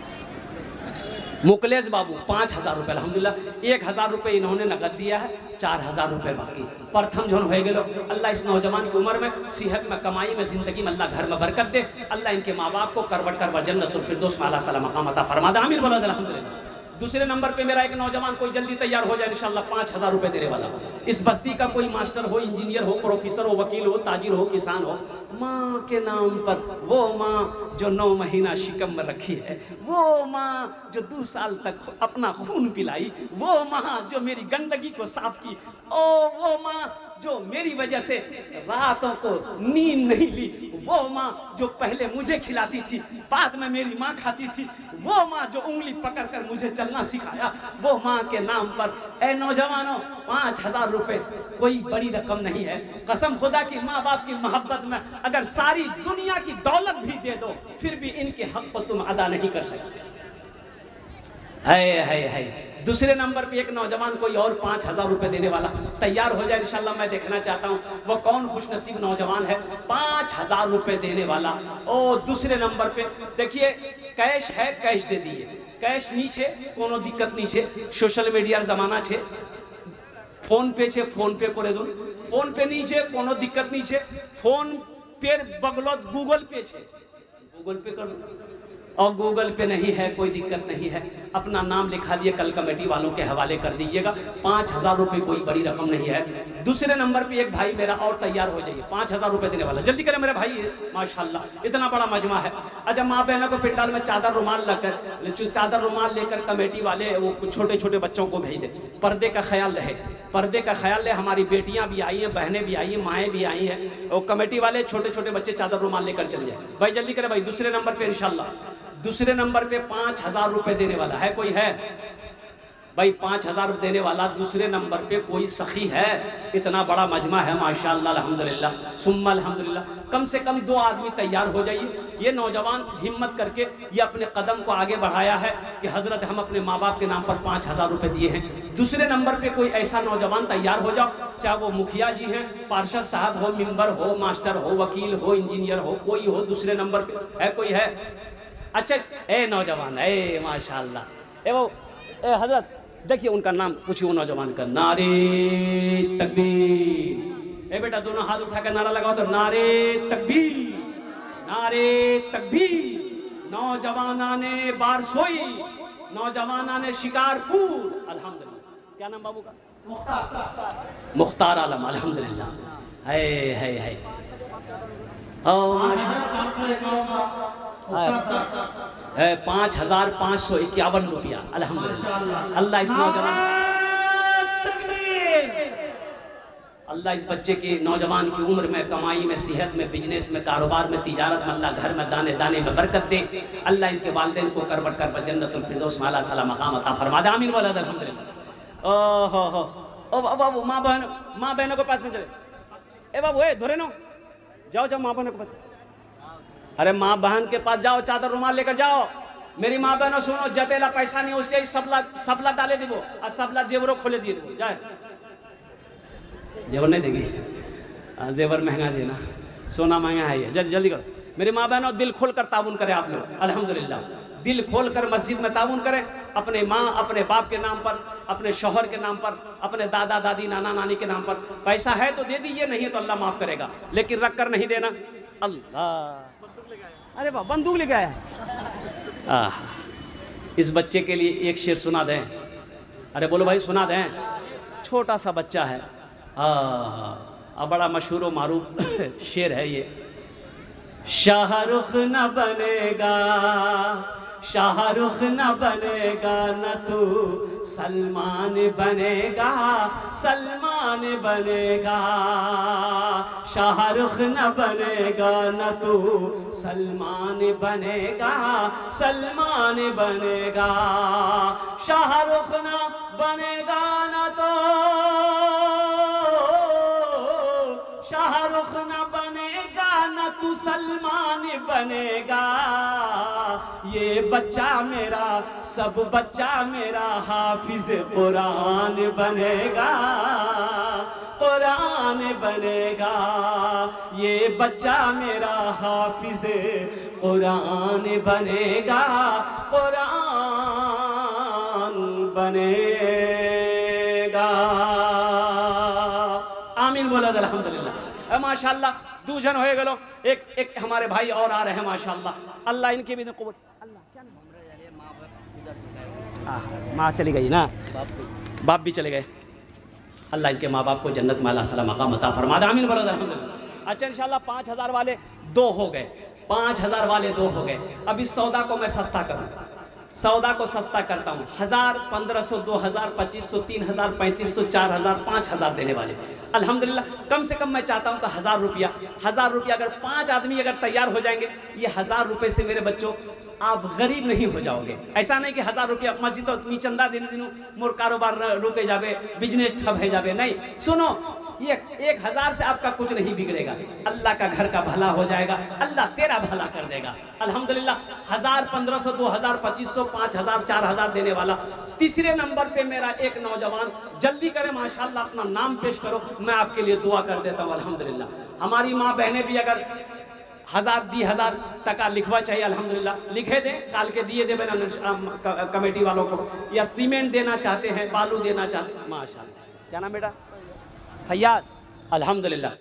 मुकलेश बाबू 5,000 रुपये अल्हम्दुलिल्लाह। 1,000 रुपये इन्होंने नगद दिया है, 4,000 रुपये बाकी। प्रथम झोन हो गए। अल्लाह इस नौजवान की उम्र में, सेहत में, कमाई में, जिंदगी में अल्लाह घर में बरकत दे। अल्लाह इनके माँ बाप को करवट करवट जन्नतुल फिरदौस में आला मकाम अता फरमा दे। आमीन बोलो अल्हम्दुलिल्लाह। दूसरे नंबर पे मेरा एक नौजवान कोई जल्दी तैयार हो जाए इंशाअल्लाह, 5,000 रुपये देने वाला। इस बस्ती का कोई मास्टर हो, इंजीनियर हो, प्रोफेसर हो, वकील हो, ताजिर हो, किसान हो, माँ के नाम पर, वो माँ जो 9 महीना शिकम में रखी है, वो माँ जो 2 साल तक अपना खून पिलाई, वो माँ जो मेरी गंदगी को साफ की, ओ वो माँ जो मेरी वजह से रातों को नींद नहीं ली, वो माँ जो पहले मुझे खिलाती थी, बाद में मेरी माँ खाती थी, वो माँ जो उंगली पकड़ कर मुझे चलना सिखाया, वो माँ के नाम पर ए नौजवानों 5,000 रुपये कोई बड़ी रकम नहीं है। कसम खुदा की, माँ बाप की मोहब्बत में अगर सारी दुनिया की दौलत भी दे दो फिर भी इनके हक को तुम अदा नहीं कर सकते। है। दूसरे नंबर पे एक नौजवान कोई और 5,000 रुपये देने वाला तैयार हो जाए इंशाल्लाह। मैं देखना चाहता हूँ वो कौन खुशनसीब नौजवान है 5,000 रुपये देने वाला। और दूसरे नंबर पे देखिए कैश है, कैश दे दिए, कैश नीचे कोनो दिक्कत नहीं है, सोशल मीडिया जमाना है, फोन पे छे फोन पे करे दूँ, फोन पे नीचे कोनो दिक्कत नहीं है, फोन पे बगलत गूगल पे छे, गूगल पे कर दूँ। और गूगल पे नहीं है कोई दिक्कत नहीं है, अपना नाम लिखा दिए, कल कमेटी वालों के हवाले कर दीजिएगा। 5,000 रुपये कोई बड़ी रकम नहीं है। दूसरे नंबर पे एक भाई मेरा और तैयार हो जाइए, 5,000 रुपये देने वाला, जल्दी करें मेरे भाई है माशाल्लाह, इतना बड़ा मजमा है। अच्छा, माँ बहनों को पिंडाल में चादर रुमाल लेकर कमेटी वाले वो छोटे छोटे बच्चों को भेज दे। पर्दे का ख्याल रहे, पर्दे का ख्याल रहे। हमारी बेटियाँ भी आई हैं, बहनें भी आई हैं, माएँ भी आई हैं, और कमेटी वाले छोटे छोटे बच्चे चादर रुमाल लेकर चले जाए। भाई जल्दी करें भाई। दूसरे नंबर पर इंशाल्लाह, दूसरे नंबर पे 5,000 रुपये देने वाला है कोई है भाई? 5,000 देने वाला दूसरे नंबर पे कोई सखी है? इतना बड़ा मजमा है माशाअल्लाह, अल्हम्दुलिल्लाह सुम्मा अल्हम्दुलिल्लाह। कम से कम 2 आदमी तैयार हो जाइए। ये नौजवान हिम्मत करके ये अपने कदम को आगे बढ़ाया है कि हजरत हम अपने माँ बाप के नाम पर 5,000 रुपये दिए हैं। दूसरे नंबर पे कोई ऐसा नौजवान तैयार हो जाओ, चाहे वो मुखिया जी हैं, पार्षद साहब हो, मेंबर हो, मास्टर हो, वकील हो, इंजीनियर हो, कोई हो। दूसरे नंबर पे है कोई है? अच्छा ए नौजवान, ए माशाल्लाह, ए वो ए हजरत देखिए उनका नाम पूछिए, वो नौजवान का। नारे तकबीर। ए बेटा दोनों हाथ उठा के नारा लगाओ तो, नारे तकबीर, नारे तकबीर। नौजवाना ने बारसोई, नौजवाना ने शिकारपुर, अल्हम्दुलिल्लाह। क्या नाम बाबू का? मुख्तार आलम, अल्हम्दुलिल्लाह। है 5,551 रुपया, अल्हम्दुलिल्लाह। अल्लाह इस नौजवान, अल्लाह इस बच्चे के नौजवान की उम्र में, कमाई में, सेहत में, बिजनेस में, कारोबार में, तिजारत में, अल्लाह घर में दाने दाने में बरकत दे। अल्लाह इनके वालिदैन को करवट कर जन्नतुल फिरदौस में आला सला मकाम अता फरमा दे। आमीन वाला अल्हम्दुलिल्लाह। ओ बाबू, माँ बहनों के पास में चले। ए बाबू ए धोरे नो, जाओ जाओ माँ बहनों के पास। अरे माँ बहन के पास जाओ, चादर रुमाल लेकर जाओ। मेरी माँ बहनों सुनो, जतेला पैसा नहीं उससे ही सबला डाले दिबो और सबला जेवरों खोले दिए दिबो। जाए जेवर नहीं देगी, जेवर महंगा जी ना, सोना महंगा है। जल्दी जल्दी करो मेरी माँ बहनों, दिल खोल कर ताउन करें आप लोग, अल्हम्दुलिल्लाह। दिल खोल कर मस्जिद में ताउन करें, अपने माँ अपने बाप के नाम पर, अपने शौहर के नाम पर, अपने दादा दादी नाना नानी के नाम पर। पैसा है तो दे दीजिए, नहीं तो अल्लाह माफ़ करेगा, लेकिन रख कर नहीं देना। अल्लाह, अरे वाह, बंदूक लेके आया। इस बच्चे के लिए एक शेर सुना दें। अरे बोलो भाई, सुना दें। छोटा सा बच्चा है, अब बड़ा मशहूर व मारूफ शेर है ये। शाहरुख न बनेगा, शाहरुख न बनेगा, न तू सलमान बनेगा, सलमान बनेगा। शाहरुख न बनेगा, न तू सलमान बनेगा, सलमान बनेगा। शाहरुख न बनेगा, न तो शाहरुख न बनेगा, न तू सलमान बनेगा। ये बच्चा मेरा, सब बच्चा मेरा हाफिज कुरान बनेगा, कुरान बनेगा। ये बच्चा मेरा हाफिज कुरान बनेगा, कुरान बनेगा। आमीन बोला अल्हम्दुलिल्लाह। माशाल्लाह दूजन होए गलो। एक हमारे भाई और आ रहे हैं माशाल्लाह, अल्लाह इनके भी कबूल। अल्लाह क्या नाम? माँ चली गई ना, बाप भी चले गए। अल्लाह इनके माँ बाप को जन्नत में अल्लाह सलाम मकाम अता फरमा दे। आमीन बोलो अल्हम्दुलिल्लाह। अच्छा इंशाल्लाह 5000 वाले 2 हो गए, 5000 वाले 2 हो गए। अब इस सौदा को मैं सस्ता करूँ, सौदा को सस्ता करता हूँ। 1000, 1500, 2000, 2500, 3000, 3500, 4000, 5000 देने वाले अल्हम्दुलिल्लाह। कम से कम मैं चाहता हूँ कि 1000 रुपया, 1000 रुपया अगर 5 आदमी अगर तैयार हो जाएंगे, ये 1000 रुपये से मेरे बच्चों आप गरीब नहीं हो जाओगे। ऐसा नहीं कि 1000 रुपया मस्जिद मी चंदा दिन दिनों मोर कारोबार रुके जावे, बिजनेस ठप है जावे। नहीं, सुनो, ये 1000 से आपका कुछ नहीं बिगड़ेगा। अल्लाह का घर का भला हो जाएगा, अल्लाह तेरा भला कर देगा अल्हम्दुलिल्लाह। 1000, 1500, 2000, 2500, 5000, 4000 देने वाला। तीसरे नंबर पे मेरा एक नौजवान, जल्दी करें माशाल्लाह, अपना नाम पेश करो, मैं आपके लिए दुआ कर देता हूँ अल्हम्दुलिल्लाह। हमारी माँ बहनें भी अगर 1000 टका लिखवा चाहिए अल्हम्दुलिल्लाह, लिखे दें, काल के दिए दे कमेटी वालों को, या सीमेंट देना चाहते हैं, बालू देना चाहते हैं माशाल्लाह। क्या नाम बेटा? फैयाज। अल्हम्दुलिल्लाह।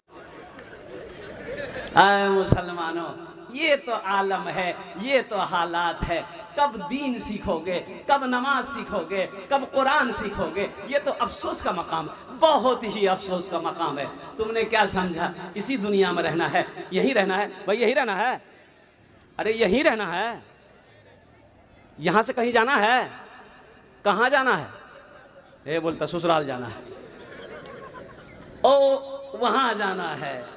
मुसलमानों, ये तो आलम है, ये तो हालात है। कब दीन सीखोगे, कब नमाज सीखोगे, कब कुरान सीखोगे? ये तो अफसोस का मकाम, बहुत ही अफसोस का मकाम है। तुमने क्या समझा इसी दुनिया में रहना है, यही रहना है भाई, यही रहना है। अरे यही रहना है, यहाँ से कहीं जाना है? कहाँ जाना है? ये बोलता ससुराल जाना है। ओ वहाँ जाना है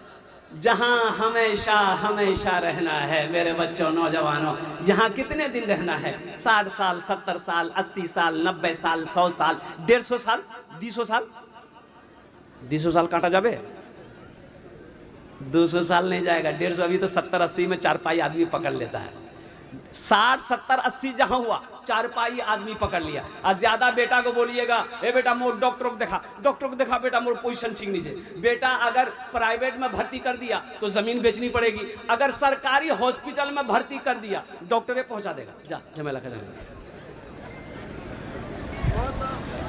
जहाँ हमेशा हमेशा रहना है। मेरे बच्चों, नौजवानों, यहाँ कितने दिन रहना है? 60 साल, 70 साल, 80 साल, 90 साल, 100 साल, 150 साल, 200 साल, 200 साल काटा जाबे? 200 साल नहीं जाएगा, 150। अभी तो 70-80 में चारपाई आदमी पकड़ लेता है। 60, 70, 80 जहाँ हुआ, चारपाई आदमी पकड़ लिया। और ज्यादा बेटा को बोलिएगा, ए बेटा मोर डॉक्टर को देखा, डॉक्टर को देखा, बेटा मोर पोजीशन ठीक नहीं है। बेटा अगर प्राइवेट में भर्ती कर दिया तो जमीन बेचनी पड़ेगी, अगर सरकारी हॉस्पिटल में भर्ती कर दिया डॉक्टर पहुंचा देगा। जा झमेला कर देगा।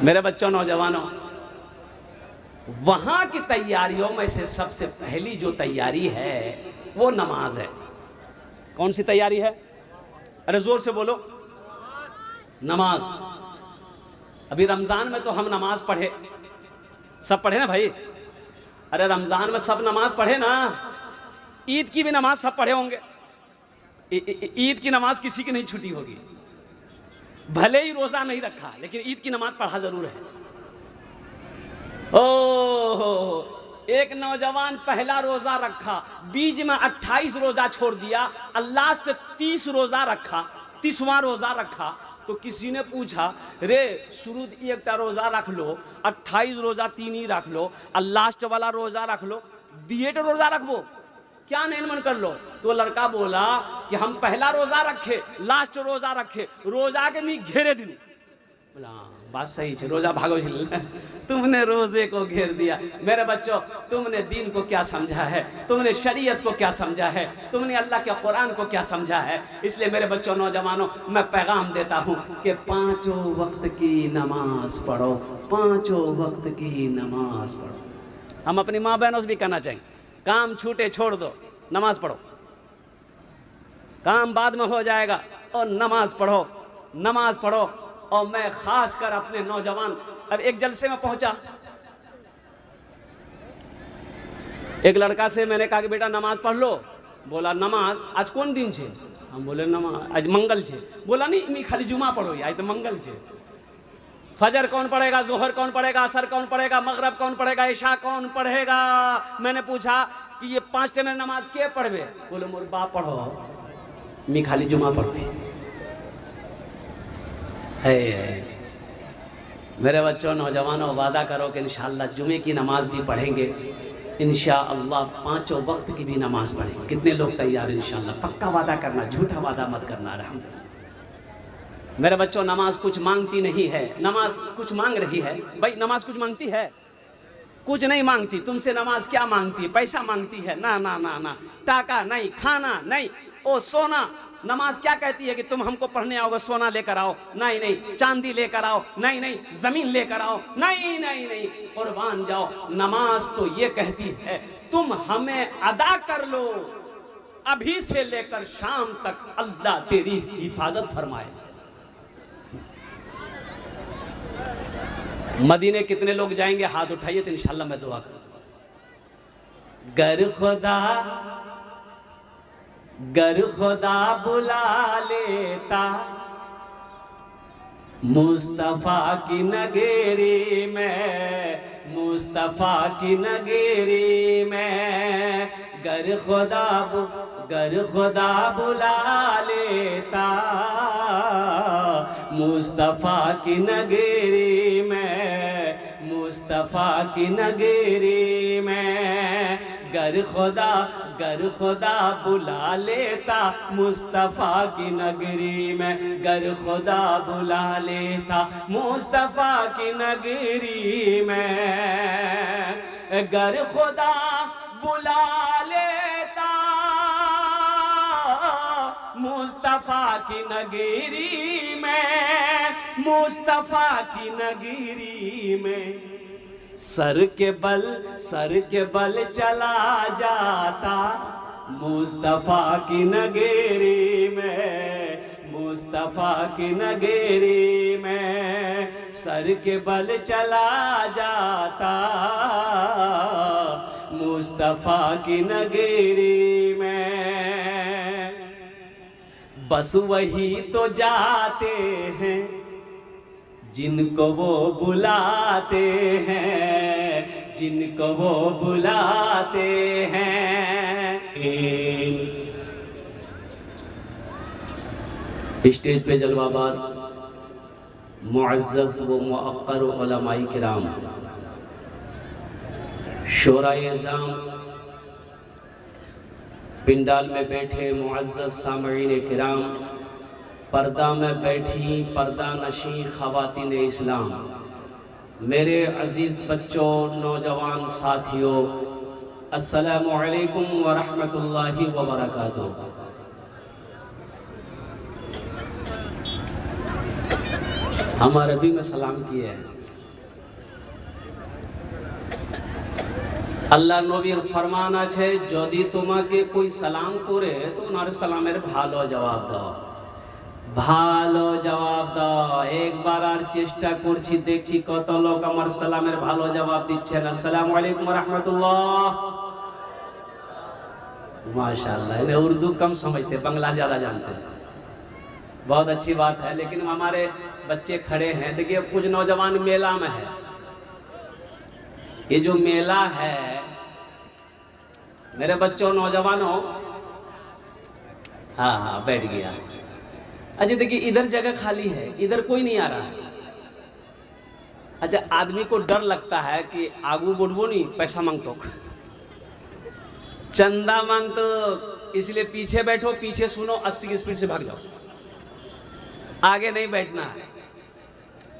मेरे बच्चों, नौजवानों, वहां की तैयारियों में से सबसे पहली जो तैयारी है वो नमाज है। कौन सी तैयारी है? अरे जोर से बोलो। नमाज। अभी रमजान में तो हम नमाज पढ़े, सब पढ़े ना भाई? अरे रमजान में सब नमाज पढ़े ना, ईद की भी नमाज सब पढ़े होंगे। ईद की नमाज किसी की नहीं छूटी होगी, भले ही रोजा नहीं रखा लेकिन ईद की नमाज पढ़ा जरूर है। ओह, एक नौजवान पहला रोजा रखा, बीच में 28 रोजा छोड़ दिया, और लास्ट 30 रोजा रखा, 30वां रोजा रखा। तो किसी ने पूछा, रे शुरू एक रोजा रख लो, 28 रोजा 3 ही रख लो, और लास्ट वाला रोजा रख लो, दिए तो रोजा रखबो, क्या नहीं मन कर लो? तो लड़का बोला कि हम पहला रोजा रखे, लास्ट रोजा रखे, रोजा के नहीं घेरे दिन। बोला बात सही है, रोजा भागो तुमने रोजे को घेर दिया। मेरे बच्चों, तुमने दीन को क्या समझा है, तुमने शरीयत को क्या समझा है, तुमने अल्लाह के कुरान को क्या समझा है? इसलिए मेरे बच्चों, नौजवानों, मैं पैगाम देता हूँ कि 5 वक्त की नमाज पढ़ो, 5 वक्त की नमाज पढ़ो। हम अपनी माँ बहनों से भी कहना चाहिए, काम छूटे छोड़ दो, नमाज पढ़ो, काम बाद में हो जाएगा, और नमाज पढ़ो, नमाज पढ़ो। और मैं खास कर अपने नौजवान, अब एक जलसे में पहुंचा, एक लड़का से मैंने कहा कि बेटा नमाज पढ़ लो। बोला नमाज आज कौन दिन छे? हम बोले नमाज आज मंगल छे। बोला नहीं मी खाली जुमा पढ़ो, आज तो मंगल छे। फजर कौन पढ़ेगा, जोहर कौन पढ़ेगा, असर कौन पढ़ेगा, मगरब कौन पढ़ेगा, इशा कौन पढ़ेगा? मैंने पूछा कि ये 5 टाइम नमाज के पढ़वे? बोले मोर बाप पढ़ो, मी खाली जुमा पढ़वे। है मेरे बच्चों, नौजवानों, वादा करो कि इंशाअल्लाह जुमे की नमाज भी पढ़ेंगे, इंशाअल्लाह 5 वक्त की भी नमाज पढ़ेंगे। कितने लोग तैयार? इंशाअल्लाह पक्का वादा करना, झूठा वादा मत करना। अल्हम्दुलिल्लाह। मेरे बच्चों, नमाज कुछ मांगती नहीं है, नमाज कुछ मांग रही है। भाई नमाज कुछ मांगती है? कुछ नहीं मांगती। तुमसे नमाज क्या मांगती है? पैसा मांगती है? ना ना ना ना, टाका नहीं, खाना नहीं, ओ सोना। नमाज क्या कहती है कि तुम हमको पढ़ने आओगे, सोना लेकर आओ? नहीं नहीं। चांदी लेकर आओ? नहीं नहीं। जमीन लेकर आओ? नहीं नहीं नहीं। कुर्बान जाओ। नमाज तो ये कहती है तुम हमें अदा कर लो, अभी से लेकर शाम तक अल्लाह तेरी हिफाजत फरमाए। मदीने कितने लोग जाएंगे? हाथ उठाइए तो इंशाल्लाह मैं दुआ करूंगा। गर खुदा बुला लेता मुस्तफा की नगेरी में, मुस्तफा की नगेरी में, गर खुदा बुला लेता मुस्तफा की नगेरी में, मुस्तफा की नगेरी में, गर खुदा बुला लेता मुस्तफा की नगरी में, गर खुदा बुला लेता मुस्तफा की नगरी में, गर खुदा बुला लेता मुस्तफा की नगरी में, मुस्तफा की नगरी में, सर के बल चला जाता मुस्तफा की नगरी में, मुस्तफा की नगरी में, सर के बल चला जाता मुस्तफा की नगरी में। बस वही तो जाते हैं जिनको वो बुलाते हैं, जिनको वो बुलाते हैं। स्टेज पे जलवाबार मुअज़्ज़ज़ व मुअक्कर उलमाए किराम, शोराए इज़ाम, पिंडाल में बैठे मुअज़्ज़ज़ सामईन किराम, पर्दा में बैठी पर्दा नशी ख़वातीन इस्लाम, मेरे अज़ीज़ बच्चों, नौजवान साथियों, अस्सलामु अलैकुम व रहमतुल्लाहि व बरकातुहू। हम अरबी में सलाम किए हैं। আল্লাহ নবীর ফরমান আছে, যদি তোমাকে कोई সালাম করে তো ওনার সালামের ভালো জবাব দাও, ভালো জবাব দাও। একবার আর চেষ্টা করছি, দেখছি কত লোক আমার সালামের ভালো জবাব দিচ্ছেন। আসসালামু আলাইকুম ওয়া রাহমাতুল্লাহ। माशाअल्लाह, इन्हें उर्दू कम समझते, बांग्ला ज़्यादा जानते हैं। बहुत अच्छी बात है। लेकिन हमारे बच्चे खड़े हैं, देखिए कुछ नौजवान मेला में है। ये जो मेला है मेरे बच्चों, नौजवानों, हाँ हाँ बैठ गया। अच्छा देखिए, इधर जगह खाली है, इधर कोई नहीं आ रहा है। अच्छा, आदमी को डर लगता है कि आगू बढ़बो नहीं, पैसा मांगतो, चंदा मांगतो, इसलिए पीछे बैठो, पीछे सुनो, 80 की स्पीड से भाग जाओ, आगे नहीं बैठना है।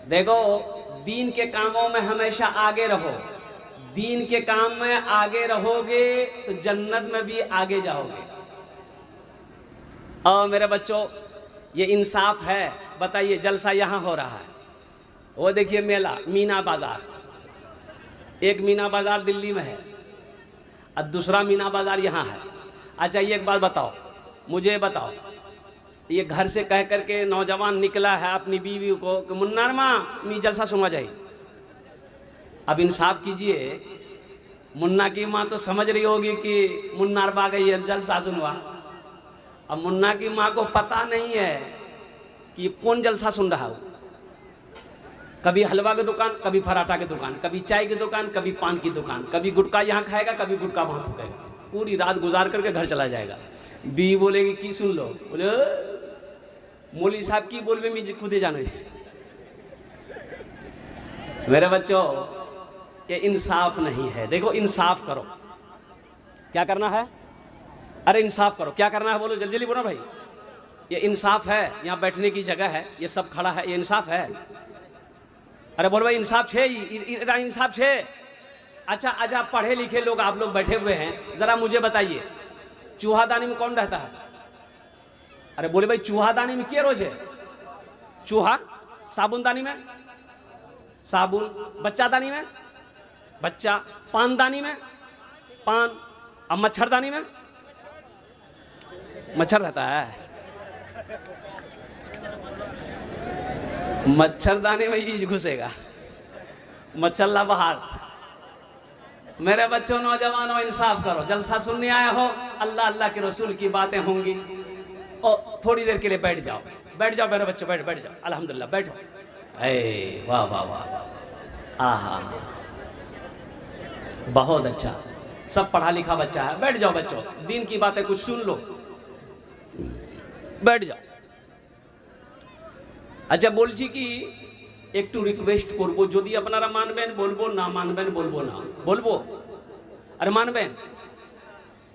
देखो, दीन के कामों में हमेशा आगे रहो। दीन के काम में आगे रहोगे तो जन्नत में भी आगे जाओगे। और मेरे बच्चों, ये इंसाफ है। बताइए, जलसा यहाँ हो रहा है, वो देखिए मेला, मीना बाजार। एक मीना बाजार दिल्ली में है और दूसरा मीना बाजार यहाँ है। अच्छा ये एक बात बताओ, मुझे बताओ, ये घर से कह करके नौजवान निकला है अपनी बीवी को कि मुन्नार माँ मी जलसा सुनवा जाए। अब इंसाफ कीजिए, मुन्ना की माँ तो समझ रही होगी कि मुन्नार बा गई है जलसा सुनवा। अब मुन्ना की माँ को पता नहीं है कि कौन जलसा सुन रहा हो। कभी हलवा की दुकान, कभी पराठा की दुकान, कभी चाय की दुकान, कभी पान की दुकान, कभी गुटखा यहाँ खाएगा, कभी गुटखा वहाँ थूकेगा, पूरी रात गुजार करके घर चला जाएगा। बीवी बोलेगी की सुन लो, बोले मौली साहब की बोलबे मैं खुद ही जानो। मेरे बच्चों, ये इंसाफ नहीं है। देखो इंसाफ करो, क्या करना है? अरे इंसाफ करो, क्या करना है बोलो, जल्दी जल्दी बोलो भाई। ये इंसाफ है, यहाँ बैठने की जगह है, ये सब खड़ा है, ये इंसाफ है? अरे बोलो भाई इंसाफ है, इंसाफ है। अच्छा अच्छा, पढ़े लिखे लोग आप लोग बैठे हुए हैं, जरा मुझे बताइए चूहादानी में कौन रहता है? अरे बोले भाई चूहादानी में क्या रोज है? चूहा। साबुनदानी में साबुन, बच्चादानी में बच्चा, पानदानी में पान, अब मच्छरदानी में मच्छर रहता है। मच्छरदानी में ईज घुसेगा, मच्छर बाहर। मेरे बच्चों, नौजवानों, इंसाफ करो। जलसा सुनने आए हो, अल्लाह अल्लाह के रसूल की बातें होंगी, और थोड़ी देर के लिए बैठ जाओ, बैठ जाओ मेरे बच्चों, बैठ जाओ, अल्हम्दुलिल्लाह बैठो। ए वाह वाह वाह, आहा बहुत अच्छा, सब पढ़ा लिखा बच्चा है। बैठ जाओ बच्चों, दीन की बातें कुछ सुन लो, बैठ जाओ। अच्छा बोलছি কি একটু রিকোয়েস্ট করব, যদি আপনারা মানবেন বলবো, না মানবেন বলবো না, বলবো? अरे मानবেন?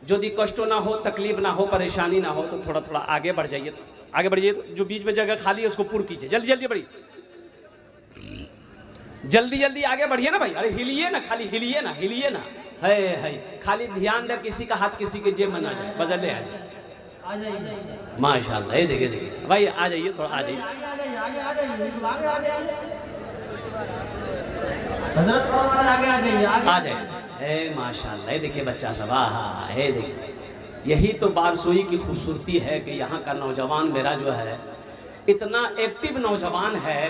যদি কষ্ট ना हो, तकलीफ ना हो, परेशानी ना हो तो थोड़ा थोड़ा आगे बढ़ जाइए, तो आगे बढ़ जाइए। तो जो बीच में जगह खाली है उसको पूर्ण कीजिए, जल्दी जल्दी बढ़िए, जल्दी जल्दी आगे बढ़िए ना भाई। अरे हिलिए ना, खाली हिलिए ना, हिलिए ना, है खाली ध्यान दे किसी का हाथ किसी के जेब में ना जाए, बजले आ जाए। माशाल्लाह, ये देखिए देखिए भाई, आ जाइए थोड़ा, आ जाइए, आ जाइए। माशाल्लाह, ये देखिए बच्चा सब, हाँ, ये देखिए, यही तो बारसोई की खूबसूरती है कि यहाँ का नौजवान मेरा जो है इतना एक्टिव नौजवान है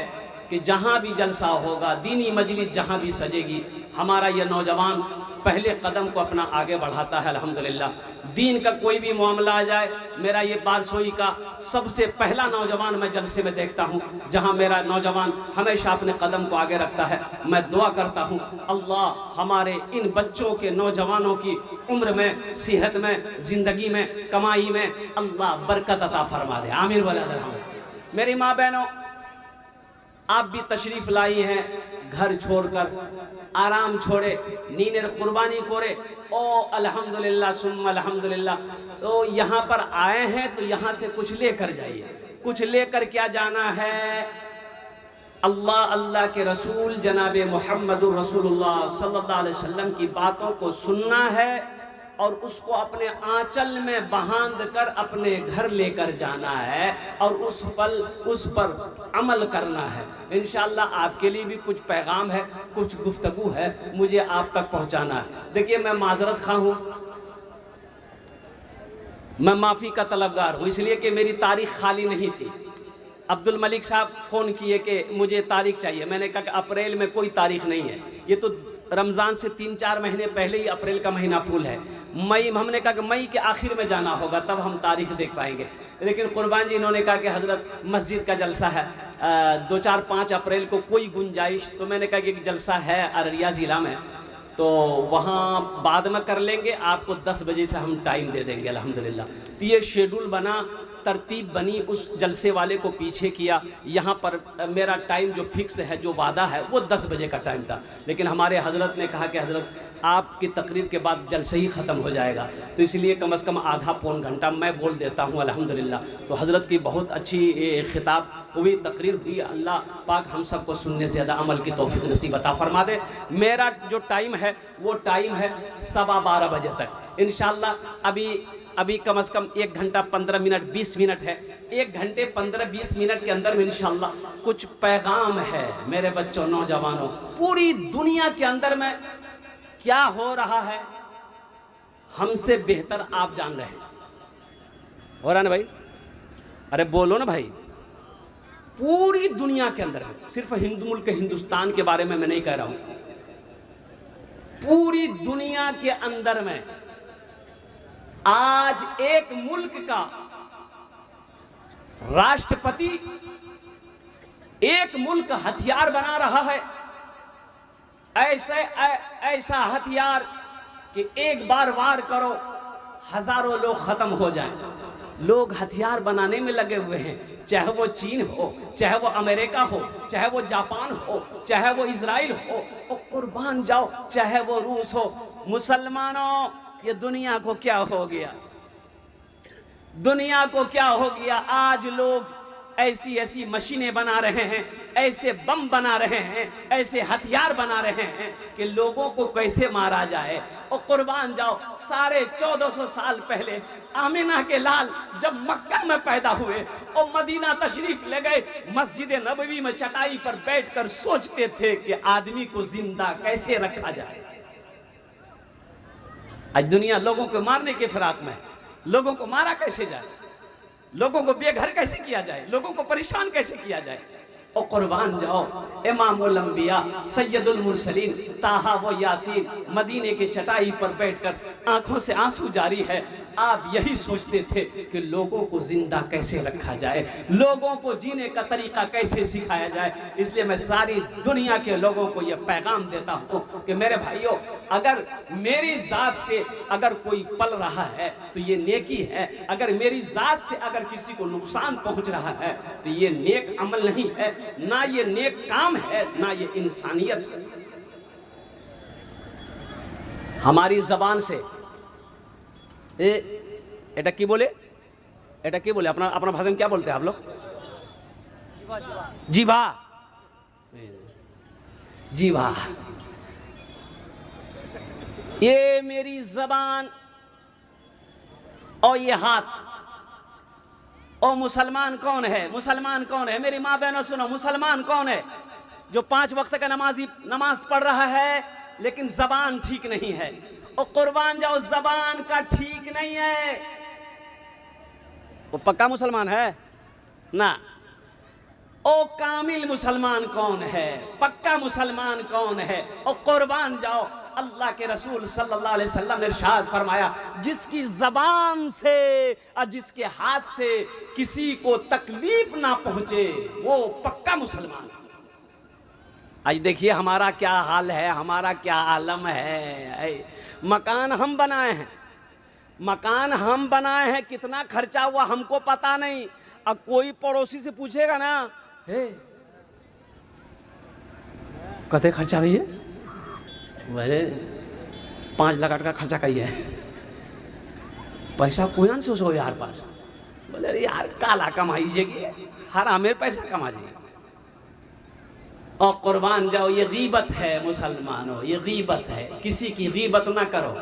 कि जहाँ भी जलसा होगा, दीनी मजलिस जहाँ भी सजेगी, हमारा यह नौजवान पहले कदम को अपना आगे बढ़ाता है। अल्हम्दुलिल्लाह, दीन का कोई भी मामला आ जाए, मेरा ये बारसोई का सबसे पहला नौजवान मैं जलसे में देखता हूँ, जहाँ मेरा नौजवान हमेशा अपने कदम को आगे रखता है। मैं दुआ करता हूँ अल्लाह हमारे इन बच्चों के, नौजवानों की उम्र में, सेहत में, ज़िंदगी में, कमाई में अल्लाह बरकत अता फरमा दे, आमीन वाला। मेरी माँ बहनों, आप भी तशरीफ लाई हैं, घर छोड़कर आराम छोड़े, नीनेर कुर्बानी करे, ओ अल्हम्दुलिल्लाह सुम्मा अल्हम्दुलिल्लाह। तो यहाँ पर आए हैं तो यहाँ से कुछ लेकर जाइए। कुछ लेकर क्या जाना है? अल्लाह, अल्लाह के रसूल जनाब मुहम्मदुर रसूलुल्लाह सल्लल्लाहु अलैहि वसल्लम की बातों को सुनना है और उसको अपने आंचल में बांध कर अपने घर लेकर जाना है और उस पर अमल करना है। इंशाअल्लाह आपके लिए भी कुछ पैगाम है, कुछ गुफ्तगू है, मुझे आप तक पहुंचाना है। देखिए, मैं माजरत खा हूँ, मैं माफ़ी का तलबगार हूँ, इसलिए कि मेरी तारीख खाली नहीं थी। अब्दुल मलिक साहब फ़ोन किए कि मुझे तारीख चाहिए, मैंने कहा कि अप्रैल में कोई तारीख नहीं है, ये तो रमज़ान से 3-4 महीने पहले ही अप्रैल का महीना फुल है। मई, हमने कहा कि मई के आखिर में जाना होगा, तब हम तारीख देख पाएंगे। लेकिन कुर्बान जी इन्होंने कहा कि हज़रत मस्जिद का जलसा है 2, 4, 5 अप्रैल को, कोई गुंजाइश? तो मैंने कहा कि एक जलसा है अररिया ज़िला में, तो वहाँ बाद में कर लेंगे, आपको 10 बजे से हम टाइम दे देंगे अल्हम्दुलिल्लाह। तो ये शेड्यूल बना, तरतीब बनी, उस जलसे वाले को पीछे किया। यहाँ पर मेरा टाइम जो फिक्स है, जो वादा है, वो 10 बजे का टाइम था, लेकिन हमारे हज़रत ने कहा कि हज़रत आपकी तकरीर के बाद जलसे ही ख़त्म हो जाएगा, तो इसलिए कम से कम आधा पौन घंटा मैं बोल देता हूँ अल्हम्दुलिल्लाह। तो हज़रत की बहुत अच्छी खिताब हुई, तकरीर हुई। अल्लाह पाक हम सबको सुनने से ज़्यादा अमल की तौफीक नसीब अता फरमा दे। मेरा जो टाइम है वो टाइम है 12:15 बजे तक इंशाअल्लाह। अभी कम से कम 1 घंटा 15 मिनट 20 मिनट है। 1 घंटे 15-20 मिनट के अंदर में इंशाअल्लाह कुछ पैगाम है मेरे बच्चों, नौजवानों। पूरी दुनिया के अंदर में क्या हो रहा है हमसे बेहतर आप जान रहे हैं। हो रहा ना भाई? अरे बोलो ना भाई। पूरी दुनिया के अंदर में, सिर्फ हिंदू मुल्क हिंदुस्तान के बारे में मैं नहीं कह रहा हूं, पूरी दुनिया के अंदर में आज एक मुल्क का राष्ट्रपति एक मुल्क हथियार बना रहा है, ऐसा हथियार कि एक बार वार करो हजारों लोग खत्म हो जाएं। लोग हथियार बनाने में लगे हुए हैं, चाहे वो चीन हो, चाहे वो अमेरिका हो, चाहे वो जापान हो, चाहे वो इजराइल हो, और कुर्बान जाओ चाहे वो रूस हो। मुसलमानों, ये दुनिया को क्या हो गया? दुनिया को क्या हो गया? आज लोग ऐसी ऐसी मशीनें बना रहे हैं, ऐसे बम बना रहे हैं, ऐसे हथियार बना रहे हैं कि लोगों को कैसे मारा जाए। और कुर्बान जाओ, 1450 साल पहले आमिना के लाल जब मक्का में पैदा हुए और मदीना तशरीफ ले गए, मस्जिद नबवी में चटाई पर बैठकर सोचते थे कि आदमी को जिंदा कैसे रखा जाए। आज दुनिया लोगों को मारने के फिराक में, लोगों को मारा कैसे जाए, लोगों को बेघर कैसे किया जाए, लोगों को परेशान कैसे किया जाए। और कुर्बान जाओ, इमामुल अंबिया सैयदुल मुरसलीन ताहा व यासीन मदीने के चटाई पर बैठकर आंखों से आंसू जारी है, आप यही सोचते थे कि लोगों को जिंदा कैसे रखा जाए, लोगों को जीने का तरीका कैसे सिखाया जाए। इसलिए मैं सारी दुनिया के लोगों को यह पैगाम देता हूँ कि मेरे भाइयों, अगर मेरी जात से अगर कोई पल रहा है तो ये नेकी है, अगर मेरी जात से अगर किसी को नुकसान पहुंच रहा है तो ये नेक अमल नहीं है, ना ये नेक काम है, ना ये इंसानियत है। हमारी जबान से এটা কি বলে, এটা কি বলে अपना अपना भाषा में क्या बोलते हैं आप लोग? जीवा, जीवा। ये मेरी जबान और ये हाथ। और मुसलमान कौन है? मुसलमान कौन है? मेरी माँ बहनों सुनो, मुसलमान कौन है? जो 5 वक्त का नमाज पढ़ रहा है लेकिन जबान ठीक नहीं है। और कुर्बान जाओ, जबान का ठीक नहीं है, वो पक्का मुसलमान है ना? ओ कामिल मुसलमान कौन है? पक्का मुसलमान कौन है? और कुर्बान जाओ, अल्लाह के रसूल सल्लल्लाहु अलैहि वसल्लम ने इरशाद फरमाया, जिसकी जबान से और जिसके हाथ से किसी को तकलीफ ना पहुंचे वो पक्का मुसलमान है। आज देखिए हमारा क्या हाल है, हमारा क्या आलम है। मकान हम बनाए हैं, मकान हम बनाए हैं, कितना खर्चा हुआ हमको पता नहीं। अब कोई पड़ोसी से पूछेगा ना, हे कते खर्चा हुई है, बोले 5 लाख का खर्चा कही है। पैसा कोई से उसको यार पास, बोले अरे यार काला कमाई जेगी, हरामेर पैसा कमा जाएगी। और कुर्बान जाओ, ये गीबत है मुसलमानों, ये गीबत है। किसी की गीबत ना करो।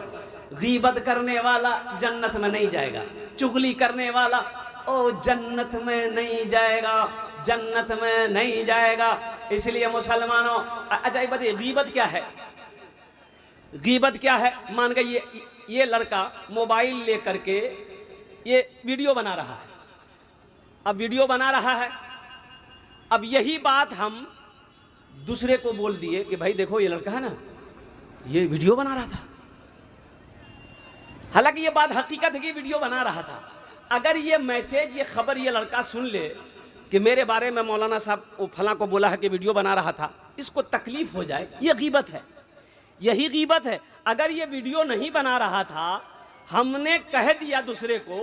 गीबत करने वाला जन्नत में नहीं जाएगा, चुगली करने वाला ओ जन्नत में नहीं जाएगा, जन्नत में नहीं जाएगा। इसलिए मुसलमानों, अच्छा बताइए गीबत क्या है? गीबत क्या है? मान गए ये लड़का मोबाइल लेकर के ये वीडियो बना रहा है, अब वीडियो बना रहा है, अब यही बात हम दूसरे को बोल दिए कि भाई देखो ये लड़का है ना, ये वीडियो बना रहा था। हालांकि ये बात हकीकत है कि वीडियो बना रहा था। अगर ये मैसेज, ये खबर ये लड़का सुन ले कि मेरे बारे में मौलाना साहब वो फला को बोला है कि वीडियो बना रहा था, इसको तकलीफ हो जाए, ये गीबत है, यही गीबत है। अगर ये वीडियो नहीं बना रहा था, हमने कह दिया दूसरे को,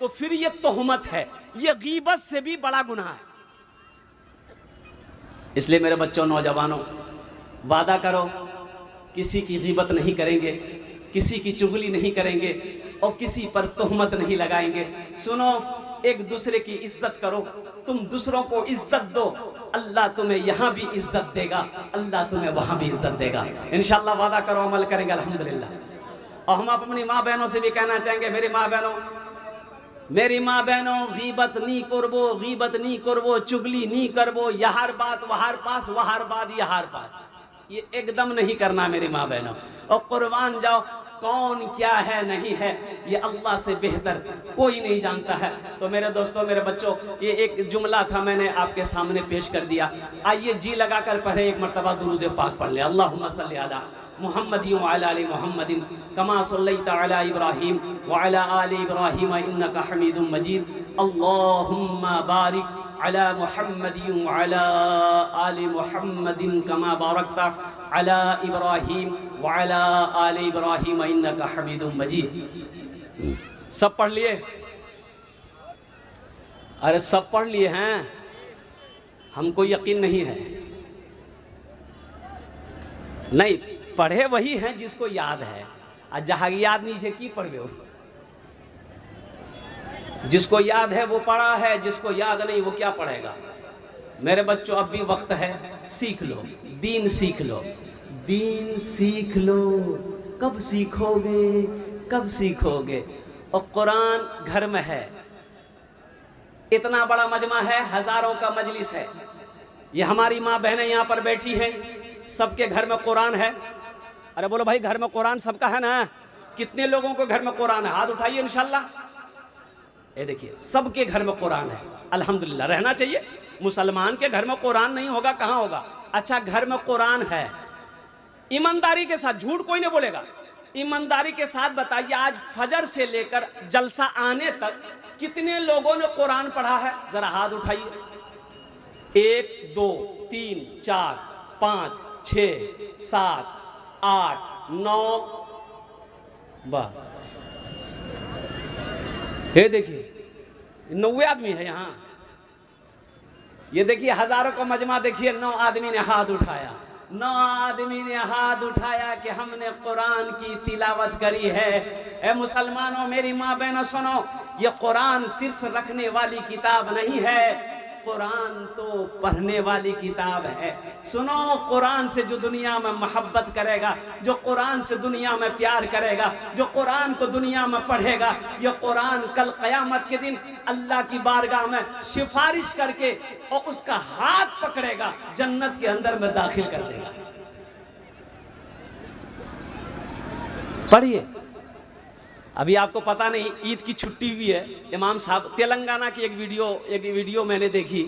तो फिर ये तोहमत है, ये गीबत से भी बड़ा गुनाह है। इसलिए मेरे बच्चों, नौजवानों, वादा करो किसी की गीबत नहीं करेंगे, किसी की चुगली नहीं करेंगे और किसी पर तोहमत नहीं लगाएंगे। सुनो, एक दूसरे की इज्जत करो, तुम दूसरों को इज्जत दो, अल्लाह तुम्हें यहाँ भी इज्जत देगा, अल्लाह तुम्हें वहाँ भी इज्जत देगा। इंशाअल्लाह वादा करो, अमल करेंगे अल्हम्दुलिल्लाह। और हम अपनी माँ बहनों से भी कहना चाहेंगे, मेरी माँ बहनों, गीबत नहीं करबो, गीबत नहीं करबो, चुगली नहीं करबो, यहार बात वहार पास, वहार बात यहार पास, ये एकदम नहीं करना मेरी माँ बहनों। और कुर्बान जाओ, कौन क्या है नहीं है, ये अल्लाह से बेहतर कोई नहीं जानता है। तो मेरे दोस्तों, मेरे बच्चों, ये एक जुमला था, मैंने आपके सामने पेश कर दिया। आइए जी लगाकर पढ़े एक मरतबा दुरूद पाक पढ़ ले। अल्लाहुम्मा सल्ली अला मुहम्मदिन व अला आलि मुहम्मदिन कमा सल्लैता अला इब्राहीम व अला आलि इब्राहीम इन्नका हमीदुम मजीद। अल्लाहुम्मा बारिक अला मुहम्मदिन व अला आलि मुहम्मदिन कमा बारकता अला इब्राहीम व अला आलि इब्राहीम इन्नका हमीदुम मजीद। सब पढ़ लिए? अरे सब पढ़ लिए हैं? हमको यकीन नहीं है। नहीं, पढ़े वही हैं जिसको याद है, और जहाँ याद नहीं है की पढ़े हो। जिसको याद है वो पढ़ा है, जिसको याद नहीं वो क्या पढ़ेगा। मेरे बच्चों, अब भी वक्त है, सीख लो, दीन सीख लो, दीन सीख लो। कब सीखोगे, कब सीखोगे? और कुरान घर में है, इतना बड़ा मजमा है, हजारों का मजलिस है। ये हमारी माँ बहनें यहाँ पर बैठी हैं, सबके घर में कुरान है। अरे बोलो भाई, घर में कुरान सबका है ना? कितने लोगों को घर में कुरान है? हाथ उठाइए इंशाल्लाह। ये देखिए, सबके घर में कुरान है, अल्हम्दुलिल्लाह। रहना चाहिए। मुसलमान के घर में कुरान नहीं होगा कहाँ होगा? अच्छा, घर में कुरान है। ईमानदारी के साथ, झूठ कोई नहीं बोलेगा, ईमानदारी के साथ बताइए, आज फजर से लेकर जलसा आने तक कितने लोगों ने कुरान पढ़ा है? जरा हाथ उठाइए। 1 2 3 4 5 6 7 8 9 वाह, ये देखिए 90 आदमी है यहाँ। ये देखिए हजारों का मजमा, देखिए 9 आदमी ने हाथ उठाया। 9 आदमी ने हाथ उठाया कि हमने कुरान की तिलावत करी है। ए मुसलमानों, मेरी माँ बहनों, सुनो, ये कुरान सिर्फ रखने वाली किताब नहीं है, कुरान तो पढ़ने वाली किताब है। सुनो, कुरान से जो दुनिया में मोहब्बत करेगा, जो कुरान से दुनिया में प्यार करेगा, जो कुरान को दुनिया में पढ़ेगा, ये कुरान कल क़यामत के दिन अल्लाह की बारगाह में सिफारिश करके और उसका हाथ पकड़ेगा, जन्नत के अंदर में दाखिल कर देगा। पढ़िए। अभी आपको पता नहीं, ईद की छुट्टी भी है। इमाम साहब, तेलंगाना की एक वीडियो मैंने देखी,